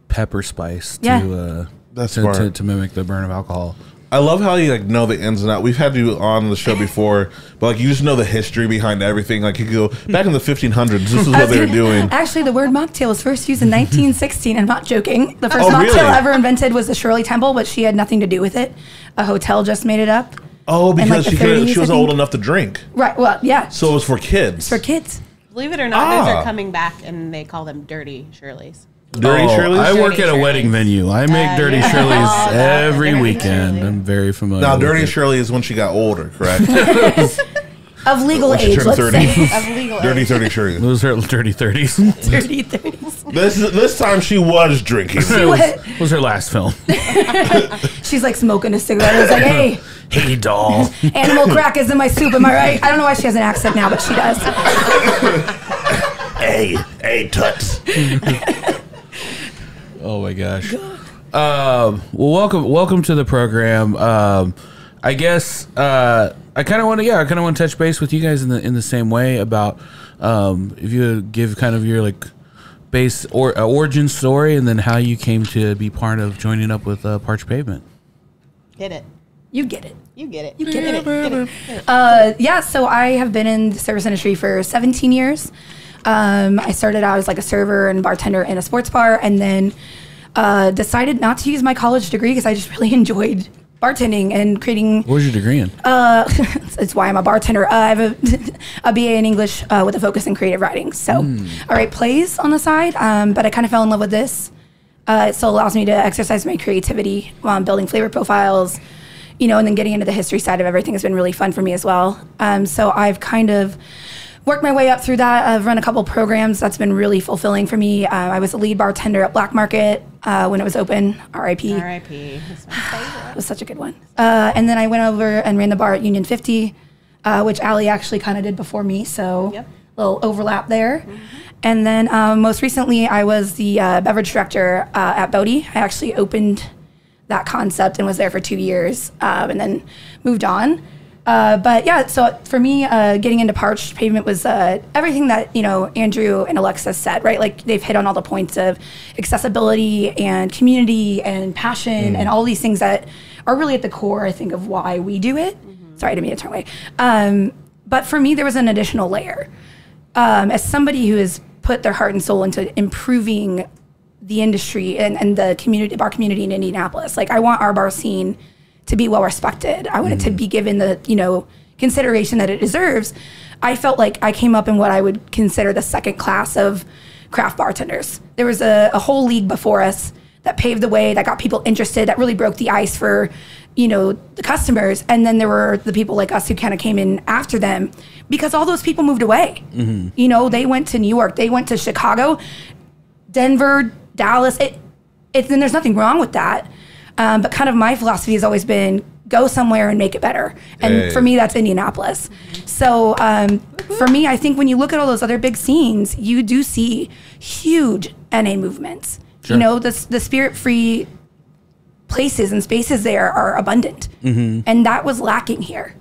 pepper spice to That's smart. to mimic the burn of alcohol. I love how you like know the ins and outs. We've had you on the show before, but like you just know the history behind everything. Like you go back in the 1500s. This is what they were doing. Actually, the word mocktail was first used in 1916. I'm not joking. The first Oh, mocktail really? ever invented was the Shirley Temple, but she had nothing to do with it. A hotel just made it up. Oh, in, because like, the she 30s, was I old think. enough to drink. Right. Well, yeah. So it was for kids. It's for kids. Believe it or not, those Ah. are coming back, and they call them Dirty Shirleys. Dirty Shirleys? I work Dirty at a wedding Shirleys. venue. I make Dirty yeah. Shirleys Oh, that- every Dirty weekend. Shirley. I'm very familiar. Now, with Dirty it. Shirley is when she got older, correct? Of legal When she age, turned let's 30. say. Of legal Dirty age. 30 Shirley. Those are dirty 30s. Dirty 30s. This time she was drinking. was her last film. She's like smoking a cigarette. It's like, hey, Hey, doll. animal crack is in my soup. Am I right? I don't know why she has an accent now, but she does. Hey, Toots. Oh my gosh. Well, welcome to the program. I guess I kind of want to touch base with you guys in the same way about if you would give kind of your like base or origin story, and then how you came to be part of joining up with Parched Pavement. Get it. You get it. You get it. You get it. Get it. Yeah, so I have been in the service industry for 17 years. I started out as like a server and bartender in a sports bar, and then decided not to use my college degree because I just really enjoyed bartending and creating. What was your degree in? It's why I'm a bartender. I have a BA in English with a focus in creative writing. So I write plays on the side, but I kind of fell in love with this. It still allows me to exercise my creativity while I'm building flavor profiles, and then getting into the history side of everything has been really fun for me as well. So I've kind of worked my way up through that. I've run a couple programs. That's been really fulfilling for me. I was a lead bartender at Black Market when it was open. R.I.P. R.I.P. That's my favorite. It was such a good one. And then I went over and ran the bar at Union 50, which Allie actually kind of did before me. So Yep. little overlap there. And then most recently, I was the beverage director at Bodie. I actually opened that concept and was there for 2 years and then moved on. But yeah, so for me, getting into Parched Pavement was everything that, Andrew and Alexis said, right? Like they've hit on all the points of accessibility and community and passion and all these things that are really at the core, I think, of why we do it. Sorry, I didn't mean to turn away. But for me, there was an additional layer. As somebody who has put their heart and soul into improving the industry and the community, bar community in Indianapolis, like I want our bar scene to be well respected. I want it to be given the, consideration that it deserves. I felt like I came up in what I would consider the second class of craft bartenders. There was a whole league before us that paved the way, that got people interested, that really broke the ice for, the customers. And then there were the people like us who kind of came in after them because all those people moved away. They went to New York, they went to Chicago, Denver, Dallas. And there's nothing wrong with that. But kind of my philosophy has always been go somewhere and make it better. And for me, that's Indianapolis. So for me, I think when you look at all those other big scenes, you do see huge NA movements. Sure. The spirit-free places and spaces there are abundant. And that was lacking here.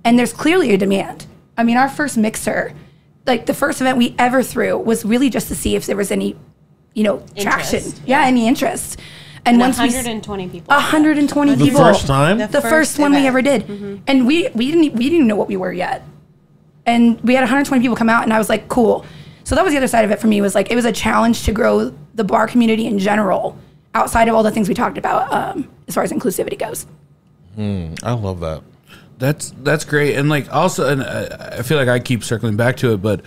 And there's clearly a demand. I mean, our first mixer, like the first event we ever threw was really just to see if there was any, traction. Yeah, any interest. And once 120 people. 120 The people. first time? The first one we ever did. And we didn't even know what we were yet. And we had 120 people come out, and I was like, cool. So that was the other side of it for me, was like, it was a challenge to grow the bar community in general, outside of all the things we talked about as far as inclusivity goes. I love that. That's great. And like also, and I feel like I keep circling back to it, but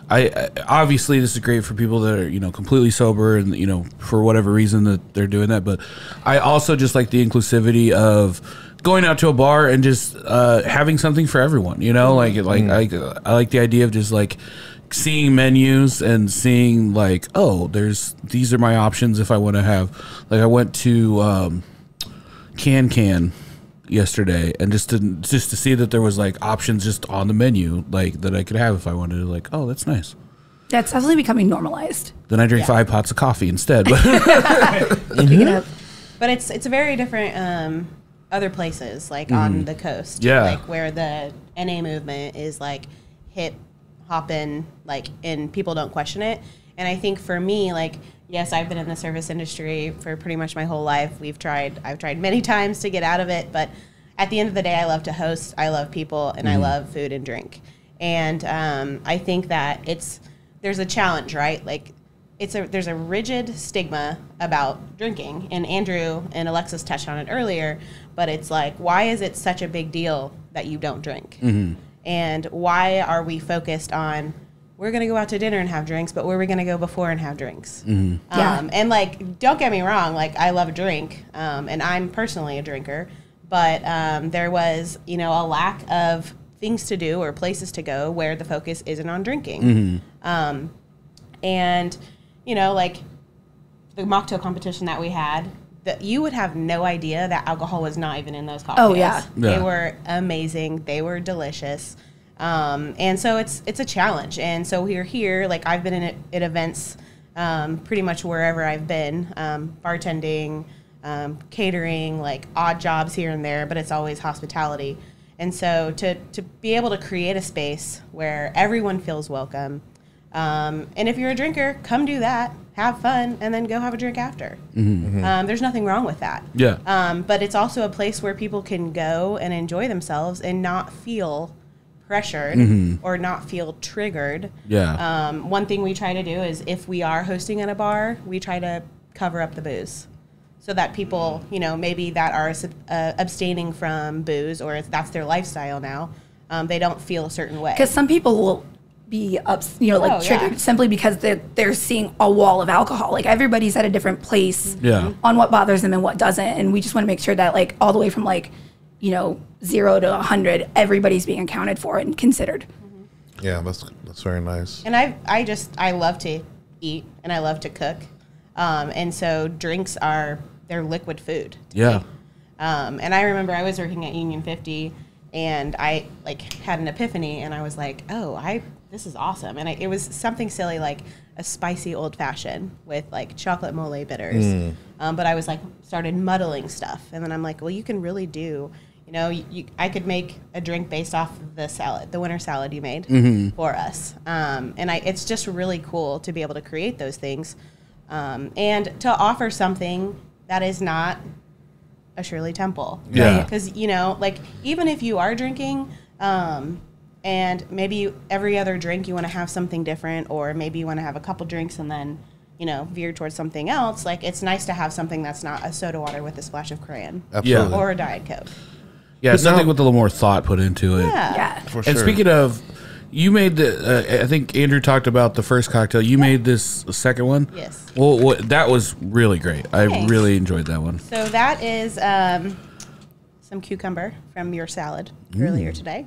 I obviously this is great for people that are, completely sober and, for whatever reason that they're doing that. But I also just like the inclusivity of going out to a bar and just having something for everyone, I like the idea of just like seeing menus and seeing like, oh, these are my options if I want to have, like I went to Can yesterday and just to see that there was like options just on the menu like that I could have if I wanted to, like, oh, that's nice. That's definitely becoming normalized. Then I drink 5 pots of coffee instead. But But it's very different other places like on the coast. Yeah. Like where the NA movement is like hip hop in, like, and people don't question it. And I think for me, like, yes, I've been in the service industry for pretty much my whole life. I've tried many times to get out of it, but at the end of the day, I love to host, I love people, and I love food and drink. And I think that there's a challenge, right? Like, there's a rigid stigma about drinking, and Andrew and Alexis touched on it earlier, but it's like, why is it such a big deal that you don't drink? And why are we focused on, we're going to go out to dinner and have drinks, but where are we going to go before and have drinks? And like, don't get me wrong, like, I love a drink, and I'm personally a drinker, but there was, a lack of things to do or places to go where the focus isn't on drinking. And, like the mocktail competition that we had, that you would have no idea that alcohol was not even in those cocktails. Oh, yeah. They were amazing. They were delicious. And so it's a challenge. And so we're here, like, I've been at events pretty much wherever I've been, bartending, catering, like odd jobs here and there, but it's always hospitality. And so to be able to create a space where everyone feels welcome, and if you're a drinker, come do that, have fun, and then go have a drink after. There's nothing wrong with that. But it's also a place where people can go and enjoy themselves and not feel pressured or not feel triggered. One thing we try to do is, if we are hosting at a bar, we try to cover up the booze, so that people, maybe that are abstaining from booze, or if that's their lifestyle now, they don't feel a certain way. Because some people will be triggered simply because they're seeing a wall of alcohol. Like, everybody's at a different place on what bothers them and what doesn't, and we just want to make sure that, like, all the way from 0 to 100, everybody's being accounted for and considered. Yeah, that's very nice. And I love to eat and I love to cook, and so drinks they're liquid food. And I remember I was working at Union 50, and I had an epiphany, and I was like, this is awesome. And it was something silly, like a spicy old fashioned with chocolate mole bitters. But I was started muddling stuff, and then I'm like, well, you can really do, I could make a drink based off of the winter salad you made for us. And it's just really cool to be able to create those things, and to offer something that is not a Shirley Temple. Because, even if you are drinking, and maybe every other drink you want to have something different, or maybe you want to have a couple drinks and then, veer towards something else, it's nice to have something that's not a soda water with a splash of crayon. Absolutely. Or a Diet Coke. Yeah, something with a little more thought put into it. Yeah. For sure. And speaking of, you made I think Andrew talked about the first cocktail. You made this second one? Yes. Well, that was really great. I really enjoyed that one. So that is some cucumber from your salad earlier today.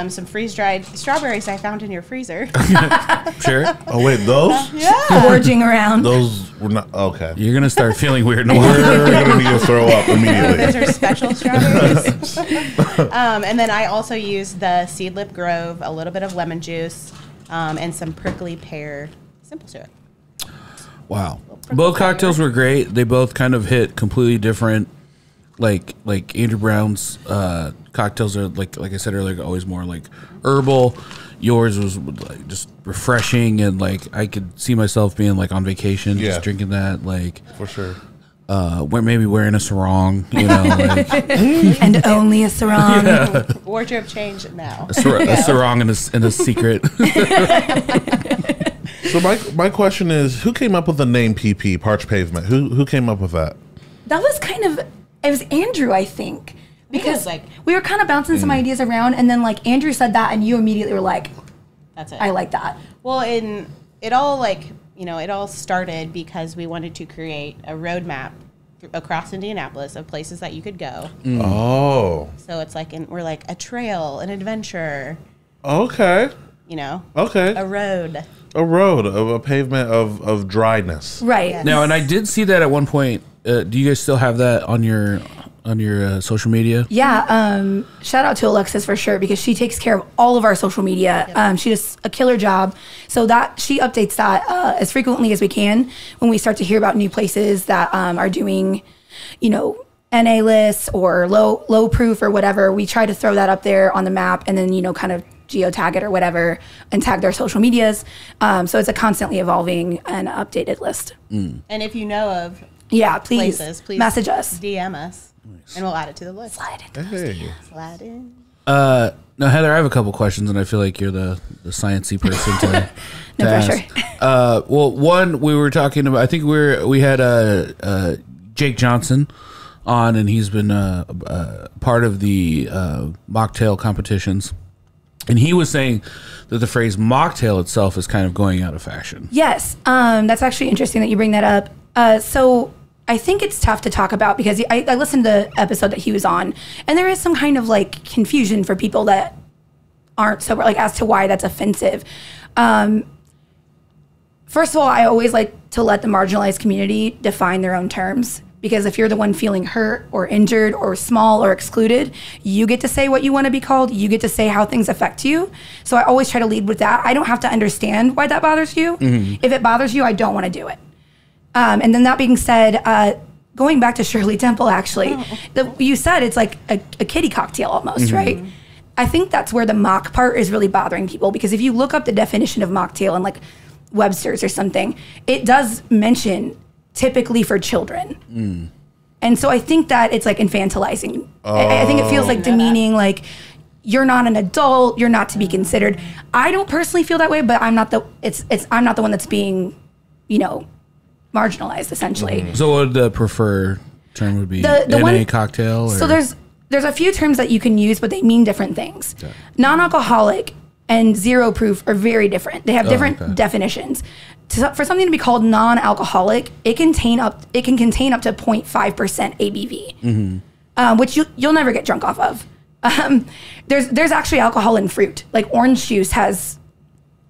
Some freeze-dried strawberries I found in your freezer. Sure. Oh, wait, those? Foraging around. Those were not, okay. You're going to start feeling weird. We're going to need to throw up immediately. Those are special strawberries. And then I also used the Seedlip Grove, a little bit of lemon juice, and some prickly pear simple syrup. Wow. Both cocktails were great. They both kind of hit completely different. Like Andrew Brown's cocktails are like I said earlier, always more herbal. Yours was just refreshing, and I could see myself being on vacation, just drinking that. For sure. Maybe wearing a sarong, and only a sarong. Wardrobe change now. A sarong and a secret. So my question is, who came up with the name PP, Parched Pavement? Who came up with that? That was it was Andrew, I think. Because we were kind of bouncing some ideas around, and then Andrew said that, and you immediately were like, "That's it. I like that." Well, it all started because we wanted to create a roadmap across Indianapolis of places that you could go. Oh. So it's we're a trail, an adventure. Okay. Okay. A road, a pavement of dryness. Right. Yes. Now, and I did see that at one point. Do you guys still have that on your social media? Yeah. Shout out to Alexis for sure, because she takes care of all of our social media. Yep. She does a killer job. So that she updates that as frequently as we can when we start to hear about new places that are doing, NA lists or low proof or whatever. We try to throw that up there on the map, and then kind of geotag it or whatever and tag their social medias. So it's a constantly evolving and updated list. And if you know of please message us, DM us, and we'll add it to the list. Slide it. Slide in. Now, Heather, I have a couple questions, and I feel like you're the sciencey person to No pressure. ask. Well, one, we were talking about, I think we had Jake Johnson on, and he's been part of the mocktail competitions. And he was saying that the phrase mocktail itself is kind of going out of fashion. Yes. That's actually interesting that you bring that up. So I think it's tough to talk about because I listened to the episode that he was on, and there is some kind of like confusion for people that aren't sober, like as to why that's offensive. First of all, I always like to let the marginalized community define their own terms, because if you're the one feeling hurt or injured or small or excluded, you get to say what you want to be called. You get to say how things affect you. So I always try to lead with that. I don't have to understand why that bothers you. If it bothers you, I don't want to do it. And then that being said, going back to Shirley Temple, actually, you said it's like a kiddie cocktail almost, right? I think that's where the mock part is really bothering people, because if you look up the definition of mocktail in like Webster's or something, it does mention typically for children. And so I think that it's like infantilizing. I think it feels like demeaning, like you're not an adult, you're not to be considered. I don't personally feel that way, but I'm not the one that's being, marginalized essentially. So what would the preferred term would be? The NA one, cocktail? Or? So there's a few terms that you can use, but they mean different things. Okay. Non-alcoholic and zero proof are very different. They have different definitions. For something to be called non-alcoholic, it can contain up to 0.5% ABV, which you'll never get drunk off of. There's actually alcohol in fruit, like orange juice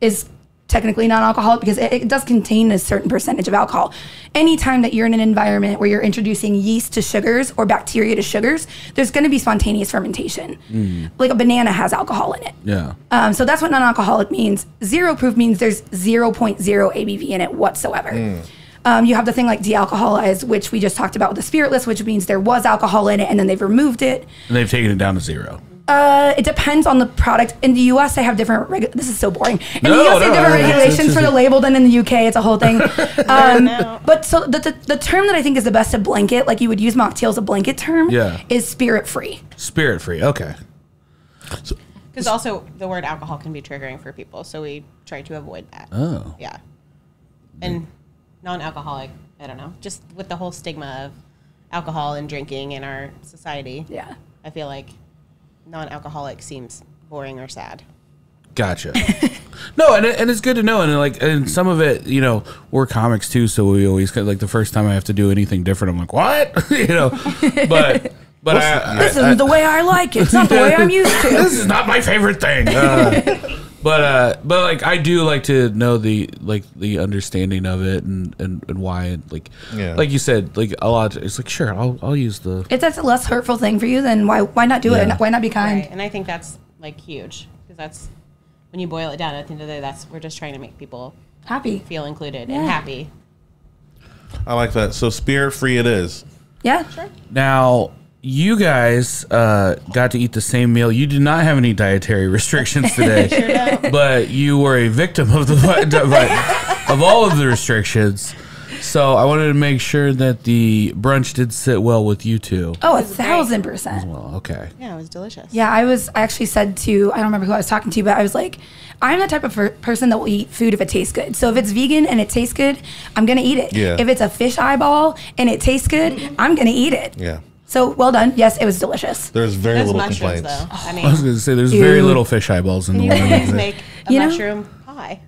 is technically non-alcoholic because it does contain a certain percentage of alcohol. Anytime that you're in an environment where you're introducing yeast to sugars or bacteria to sugars, there's going to be spontaneous fermentation. Like a banana has alcohol in it. Yeah. So that's what non-alcoholic means. Zero proof means there's 0.0 ABV in it whatsoever. You have the thing like de-alcoholized, which we just talked about with the spiritless, which means there was alcohol in it and then they've removed it. And they've taken it down to zero. It depends on the product. In the U.S., they have different. This is so boring. In the U.S., they have different regulations for the label than in the U.K. It's a whole thing. But so the term that I think is the best to blanket, like you would use mocktail as a blanket term, is spirit free. Spirit free. Okay. Because also the word alcohol can be triggering for people, so we try to avoid that. Oh. Yeah. And non-alcoholic, I don't know, just with the whole stigma of alcohol and drinking in our society. Yeah. I feel like non-alcoholic seems boring or sad. Gotcha. No, and it's good to know, and some of it, we're comics too, so we always like the first time I have to do anything different, I'm like, what? But this isn't the way I like it. It's not the way I'm used to. This is not my favorite thing. But like I do like to know the understanding of it and why like you said, like a lot. It's like sure, I'll use the. If that's a less hurtful thing for you, then why not do it? Why not be kind? Right. And I think that's like huge, because that's when you boil it down. At the end of the day, we're just trying to make people happy, feel included, and happy. I like that. So spirit free it is. Yeah, sure. Now, you guys got to eat the same meal. You did not have any dietary restrictions today, Sure but you were a victim of of all of the restrictions. So I wanted to make sure that the brunch did sit well with you two. Oh, 1,000%. Well, okay. Yeah, it was delicious. Yeah, I actually said to, I don't remember who I was talking to, but I was like, I'm the type of person that will eat food if it tastes good. So if it's vegan and it tastes good, I'm going to eat it. Yeah. If it's a fish eyeball and it tastes good, I'm going to eat it. Yeah. So well done. Yes, it was delicious. There's very little mushrooms, complaints. though. I I was going to say there's very little fish eyeballs in the You one. can make a mushroom pie.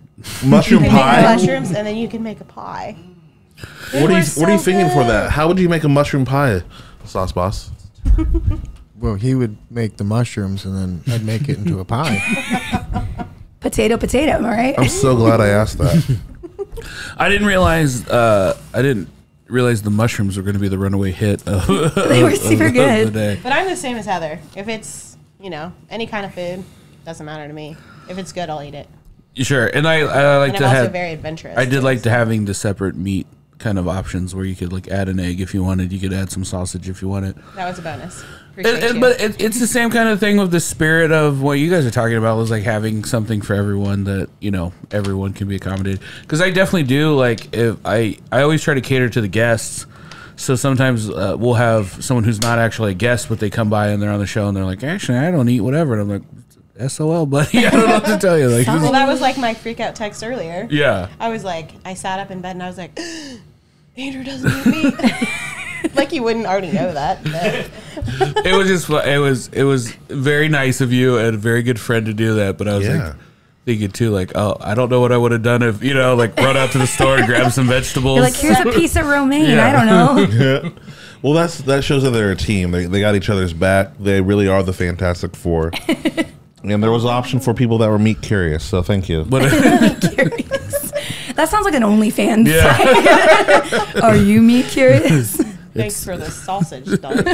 Mushroom You can pie? make mushrooms, and then you can make a pie. What are you thinking for that? How would you make a mushroom pie, Sauce Boss? Well, he would make the mushrooms and then I'd make it into a pie. Potato, am I right? I'm so glad I asked that. I didn't realize the mushrooms were going to be the runaway hit. They were super good. The day. But I'm the same as Heather. If it's, any kind of food, doesn't matter to me. If it's good, I'll eat it. Sure, and I like And to I'm also have. very adventurous. I did like to having the separate meat kind of options where you could like add an egg if you wanted. You could add some sausage if you wanted. That was a bonus. But it's the same kind of thing with the spirit of what you guys are talking about, was like having something for everyone that, you know, everyone can be accommodated. Because I definitely do, like, if I always try to cater to the guests. So sometimes we'll have someone who's not actually a guest, but they come by and they're on the show and they're like, actually, I don't eat whatever. And I'm like, SOL, buddy. I don't know what to tell you. Like, well, that was like my freak out text earlier. Yeah. I was like, I sat up in bed and I was like, Andrew doesn't eat meat. Like you wouldn't already know that. It was just, it was very nice of you and a very good friend to do that. But I was like thinking too, like, oh, I don't know what I would have done if, you know, like run out to the store and grab some vegetables. You're like, here's a piece of romaine. I don't know. Well, that shows that they're a team. They got each other's back. They really are the Fantastic Four. And there was an option for people that were meat curious. So thank you. Meat curious. That sounds like an OnlyFans. Yeah. Are you meat curious? Thanks for the sausage, dog.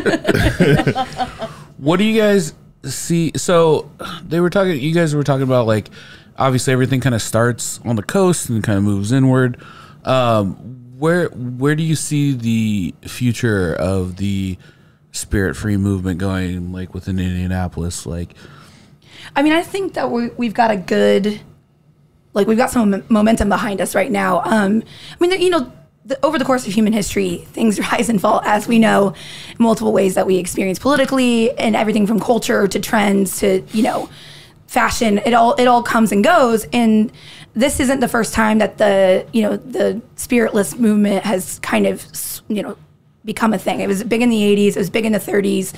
What do you guys see? So you guys were talking about, like, obviously everything kind of starts on the coast and kind of moves inward. Where do you see the future of the spirit free movement going, like within Indianapolis? Like, I mean, I think that we've got a good, like, we've got some momentum behind us right now. I mean, you know, over the course of human history, things rise and fall, as we know, in multiple ways that we experience politically, and everything from culture to trends to, you know, fashion. It all comes and goes. And this isn't the first time that the spiritless movement has kind of, you know, become a thing. It was big in the 80s. It was big in the 30s.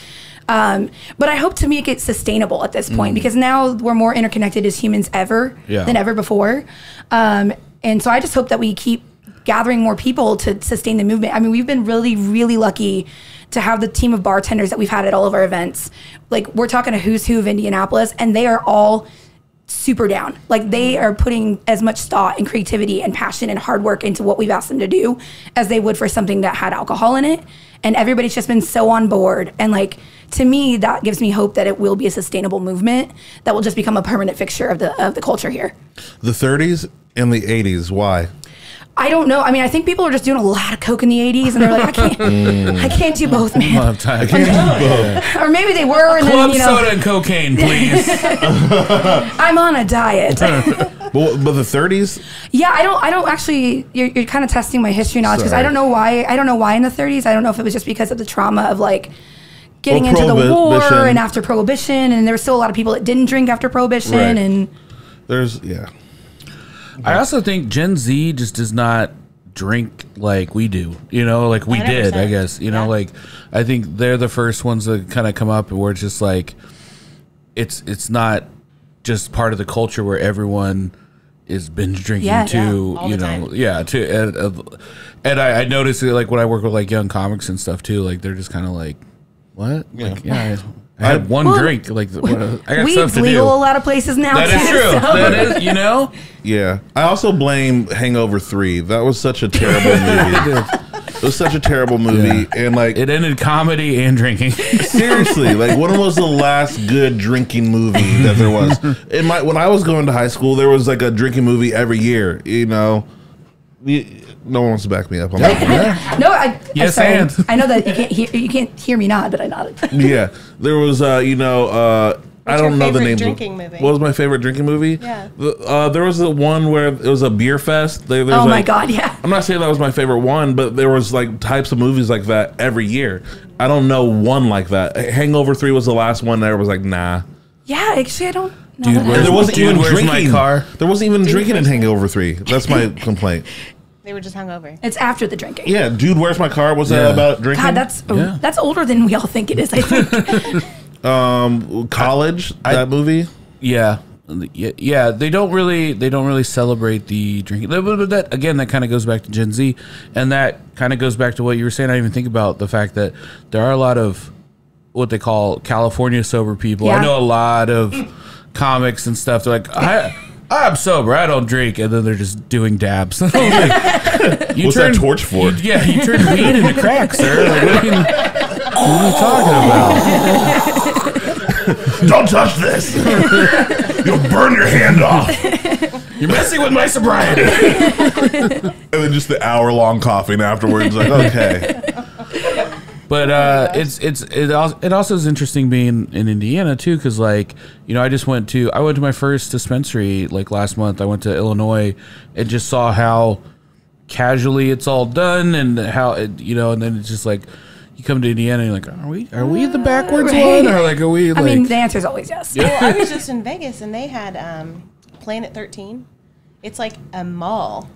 But I hope to make it sustainable at this point, because now we're more interconnected as humans than ever before. And so I just hope that we keep gathering more people to sustain the movement. I mean, we've been really, really lucky to have the team of bartenders that we've had at all of our events. Like, we're talking a who's who of Indianapolis, and they are all super down. Like, they are putting as much thought and creativity and passion and hard work into what we've asked them to do as they would for something that had alcohol in it. And everybody's just been so on board. And, like, to me, that gives me hope that it will be a sustainable movement that will just become a permanent fixture of the culture here. The 30s and the 80s, why? I don't know. I mean, I think people are just doing a lot of coke in the 80s, and they're like, I can't do both, man. I can't do both. Or maybe they were, and Club then, you know, soda and cocaine, please. I'm on a diet. But the 30s? Yeah, I don't actually. You're kind of testing my history knowledge, because I don't know why. I don't know why in the 30s. I don't know if it was just because of the trauma of, like, getting into the war and after Prohibition, and there were still a lot of people that didn't drink after Prohibition, right. and I also think Gen Z just does not drink like we do, you know, like we 100%. Did, I guess, you know, like, I think they're the first ones that kind of come up and where it's just like, it's not just part of the culture where everyone is binge drinking you know, and I noticed it, like, when I work with, like, young comics and stuff too, like, they're just kind of like, what? Like, I had one drink. Like, I got weed's stuff to legal do. A lot of places now. That is true. That is, you know. Yeah, I also blame Hangover 3. That was such a terrible movie. It was such a terrible movie, and, like, it ended comedy and drinking. Seriously, like, when was the last good drinking movie that there was? When I was going to high school, there was, like, a drinking movie every year. You know. No one wants to back me up on that. No, yes, and I know that you can't hear me nod, but I nodded. Yeah, there was you know, I don't know the name. Drinking movie? What was my favorite drinking movie? Yeah. There was the one where it was a beer fest. Oh my God, yeah. I'm not saying that was my favorite one, but there was, like, types of movies like that every year. I don't know one like that. Hangover 3 was the last one that I was like, nah. Yeah, actually, I don't know. Dude, there wasn't even drinking. My car? There wasn't even drinking in Hangover 3. That's my complaint. They were just hungover. It's after the drinking. Yeah, Dude, Where's My Car? Was that about drinking? God, that's older than we all think it is, I think. College, that movie? Yeah. They don't really celebrate the drinking. But that, again, that kind of goes back to Gen Z, and that kind of goes back to what you were saying. I didn't even think about the fact that there are a lot of what they call California sober people. Yeah. I know a lot of comics and stuff. They're like, I'm sober, I don't drink, and then they're just doing dabs. Like, what's that torch for? You turned weed into crack, sir. Like, what are you talking about? Don't touch this. You'll burn your hand off. You're messing with my sobriety. And then just the hour-long coughing afterwards. Like, okay. But it also is interesting being in Indiana too, because like, you know, I went to my first dispensary like last month. I went to Illinois and just saw how casually it's all done, and how it, you know, and then it's just like you come to Indiana and you're like, are we the backwards one, or like are we? Like, I mean, the answer is always yes. Well, I was just in Vegas and they had Planet 13. It's like a mall,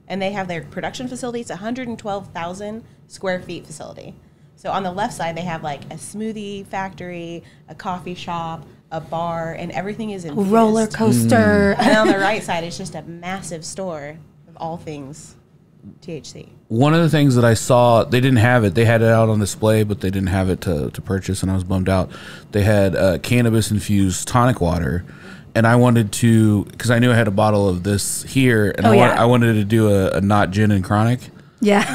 and they have their production facility. It's 112,000 square feet facility. So on the left side, they have like a smoothie factory, a coffee shop, a bar, and everything is infused. Roller coaster. And on the right side, it's just a massive store of all things THC. One of the things that I saw, they didn't have it. They had it out on display, but they didn't have it to purchase, and I was bummed out. They had cannabis-infused tonic water, and I wanted to, because I knew I had a bottle of this here, and I wanted to do a not gin and chronic. Yeah.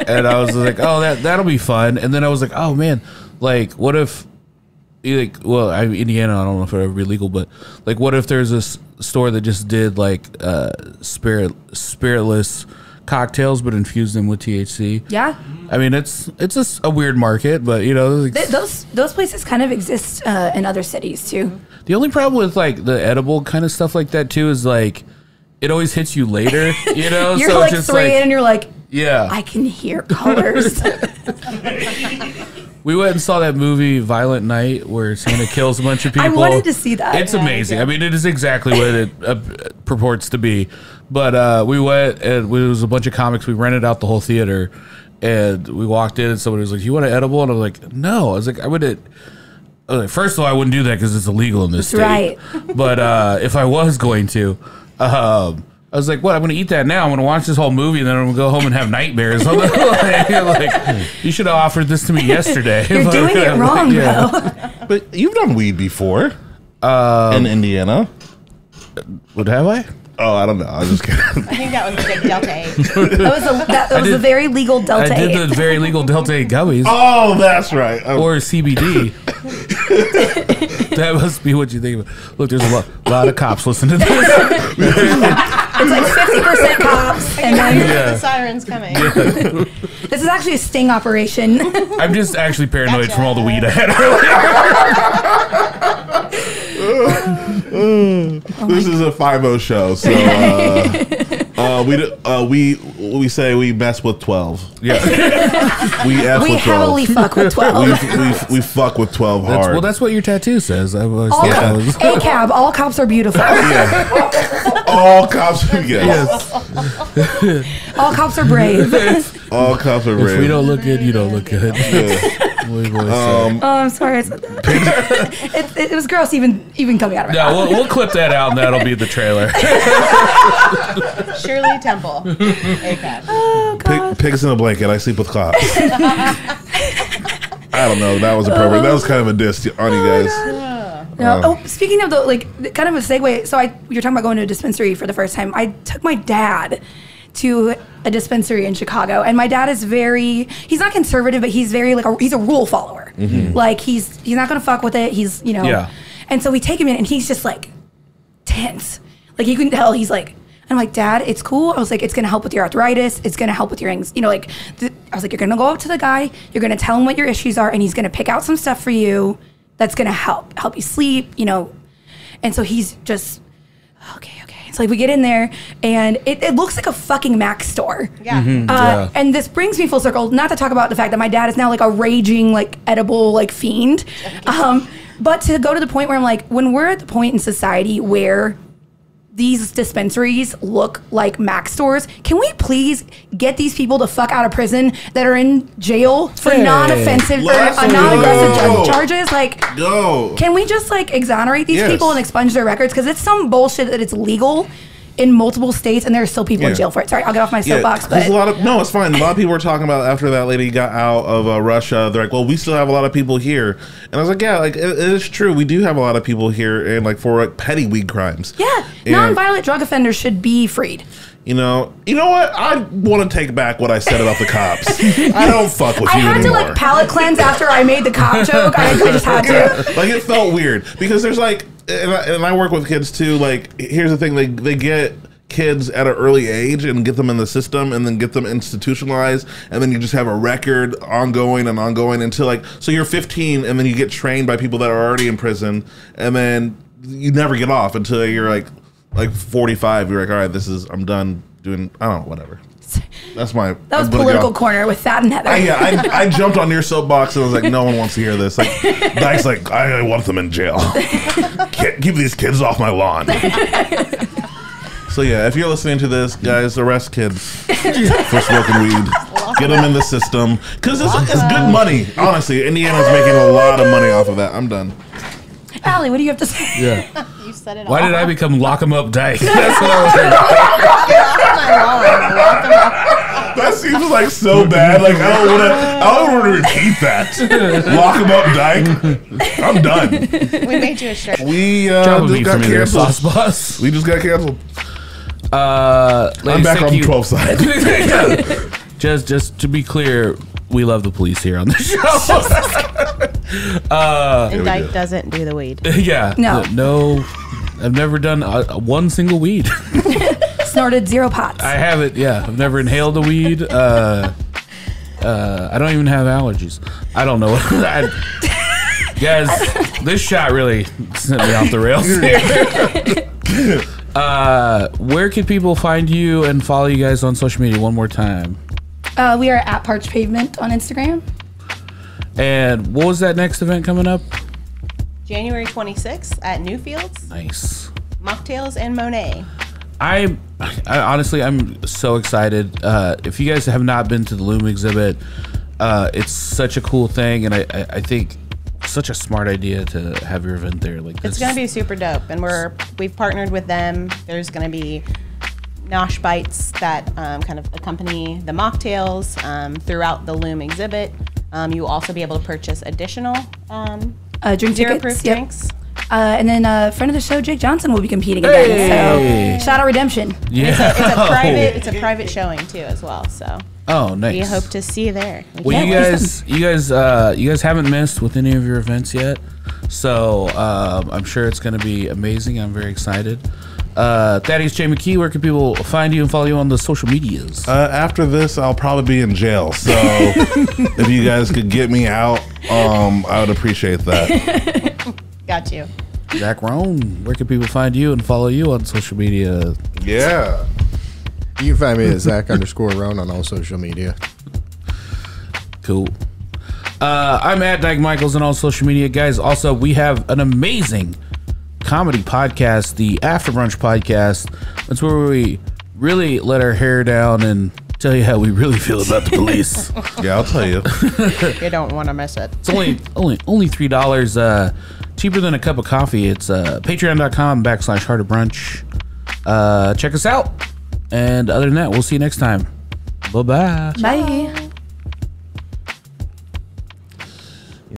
And I was like, oh, that'll be fun. And then I was like, oh man, like what if, like, well, Indiana, I don't know if it'll be legal, but like, what if there's a store that just did like spiritless cocktails but infused them with THC? Yeah. I mean, it's a weird market, but you know, like, those places kind of exist in other cities too. The only problem with like the edible kind of stuff like that too is like it always hits you later, you know. You're so like just 3 in and you're like, yeah, I can hear colors. We went and saw that movie Violent Night where Santa kills a bunch of people. I wanted to see that. It's amazing. I mean, it is exactly what it purports to be. But we went, and it was a bunch of comics. We rented out the whole theater, and we walked in, and somebody was like, "You want an edible?" And I was like, "No." I was like, "I wouldn't." First of all, I wouldn't do that because it's illegal in this state. Right. But if I was going to, I was like, "What? I'm going to eat that now. I'm going to watch this whole movie, and then I'm going to go home and have nightmares." like, you should have offered this to me yesterday. You're doing it wrong, though. But you've done weed before in Indiana. What have I? Oh, I don't know. I was just kidding. I think that was like Delta 8. That was a very legal Delta 8. I did the very legal Delta 8 gummies. Oh, that's right. Or CBD. That must be what you think of. Look, there's a lot of cops listening to this. It's like 50% cops, and then the sirens coming. This is actually a sting operation. I'm just actually paranoid from all the weed I had earlier. This is a 5-0 show, so we say we mess with 12. Yeah, we heavily fuck with 12. we fuck with 12 hard. That's what your tattoo says. ACAB, all cops are beautiful. Yeah. All cops, yes. All cops are brave. All cops are brave. If we don't look good, you don't look good. Yeah. I'm sorry. I said that. It was gross even coming out of my mouth. We'll clip that out, and that'll be the trailer. Shirley Temple. ACAB. Oh, God. Pigs in a blanket. I sleep with cops. I don't know. That was appropriate. That was kind of a diss on you guys. No. Speaking of kind of a segue. So you're talking about going to a dispensary for the first time. I took my dad to a dispensary in Chicago, and my dad is he's not conservative, but he's very he's a rule follower. Mm-hmm. Like he's not gonna fuck with it. He's yeah. And so we take him in, and he's just like tense. Like you can tell he's like. I'm like, Dad, it's cool. I was like, it's gonna help with your arthritis. It's gonna help with your anxiety. I was like, you're gonna go up to the guy. You're gonna tell him what your issues are, and he's gonna pick out some stuff for you that's gonna help you sleep. And so he's just okay. So we get in there, and it looks like a fucking Mac store. Yeah. Mm-hmm. And this brings me full circle, not to talk about the fact that my dad is now like a raging like edible like fiend, but to go to the point where I'm like, when we're at the point in society where these dispensaries look like Mac stores, can we please get these people the fuck out of prison that are in jail for non-offensive or non-aggressive charges? Can we just exonerate these people and expunge their records? Because it's some bullshit that it's legal in multiple states, and there are still people in jail for it. Sorry, I'll get off my soapbox. But it's fine. A lot of people were talking about after that lady got out of Russia. They're like, well, we still have a lot of people here, and I was like, yeah, it is true. We do have a lot of people here, and for petty weed crimes. Yeah, non-violent drug offenders should be freed. You know what? I want to take back what I said about the cops. I don't fuck with you anymore. I had to palate cleanse after I made the cop joke. I just had to. It felt weird because there's and I work with kids too. Here's the thing: they get kids at an early age and get them in the system and then get them institutionalized, and then you just have a record ongoing until like, so you're 15 and then you get trained by people that are already in prison, and then you never get off until you're like 45. You're like, all right, I'm done doing, I don't know, whatever. That was political corner with Thad and Heather. I jumped on your soapbox and I was like, no one wants to hear this. Like, Dyke's like, I want them in jail. Keep these kids off my lawn. So yeah, if you're listening to this, guys, arrest kids for smoking weed. Get them in the system, because it's good money. Honestly, Indiana's making a lot of money off of that. I'm done. Allie, what do you have to say? Yeah. You said it all. Why did I become lock 'em up Dyke? That's what I was That seems like so bad. Like I don't want to repeat that. Lock 'em up, Dyke. I'm done. We made you a shirt. We Drop a just beat got for me there, canceled. Sauce Boss. We just got canceled. I'm back on the 12 side. Just to be clear, we love the police here on the show. And Dyke doesn't do the weed. Yeah. No. I've never done one single weed. Snorted 0 pots. I haven't. Yeah. I've never inhaled a weed. I don't even have allergies. I don't know. Guys, this shot really sent me off the rails here. Where can people find you and follow you guys on social media one more time? We are at Parched Pavement on Instagram. And what was that next event coming up? January 26th at Newfields. Nice. Mocktails and Monet. I honestly, I'm so excited. If you guys have not been to the Loom exhibit, it's such a cool thing, and I think such a smart idea to have your event there. Like, It's going to be super dope, and we've partnered with them. There's going to be nosh bites that kind of accompany the mocktails throughout the Loom exhibit. You'll also be able to purchase additional Drink zero tickets, proof yep. drinks. And then friend of the show, Jake Johnson, will be competing again. So shout out Redemption. Yeah. It's a private showing too as well. So nice. we hope to see you there. Well, you guys haven't missed with any of your events yet, so I'm sure it's going to be amazing. I'm very excited. Thaddeus J. McKee, where can people find you and follow you on the social medias? After this, I'll probably be in jail. So if you guys could get me out, I would appreciate that. Got you. Zach Roan, where can people find you and follow you on social media? Yeah. You can find me at Zach_Roan on all social media. Cool. I'm at Dyke Michaels on all social media. Guys, also, we have an amazing comedy podcast, the After Brunch Podcast. That's where we really let our hair down and tell you how we really feel about the police. Yeah, I'll tell you. You don't want to miss it. It's only $3, cheaper than a cup of coffee. It's patreon.com/Harder Brunch. Check us out. And other than that, we'll see you next time. Bye-bye. Bye.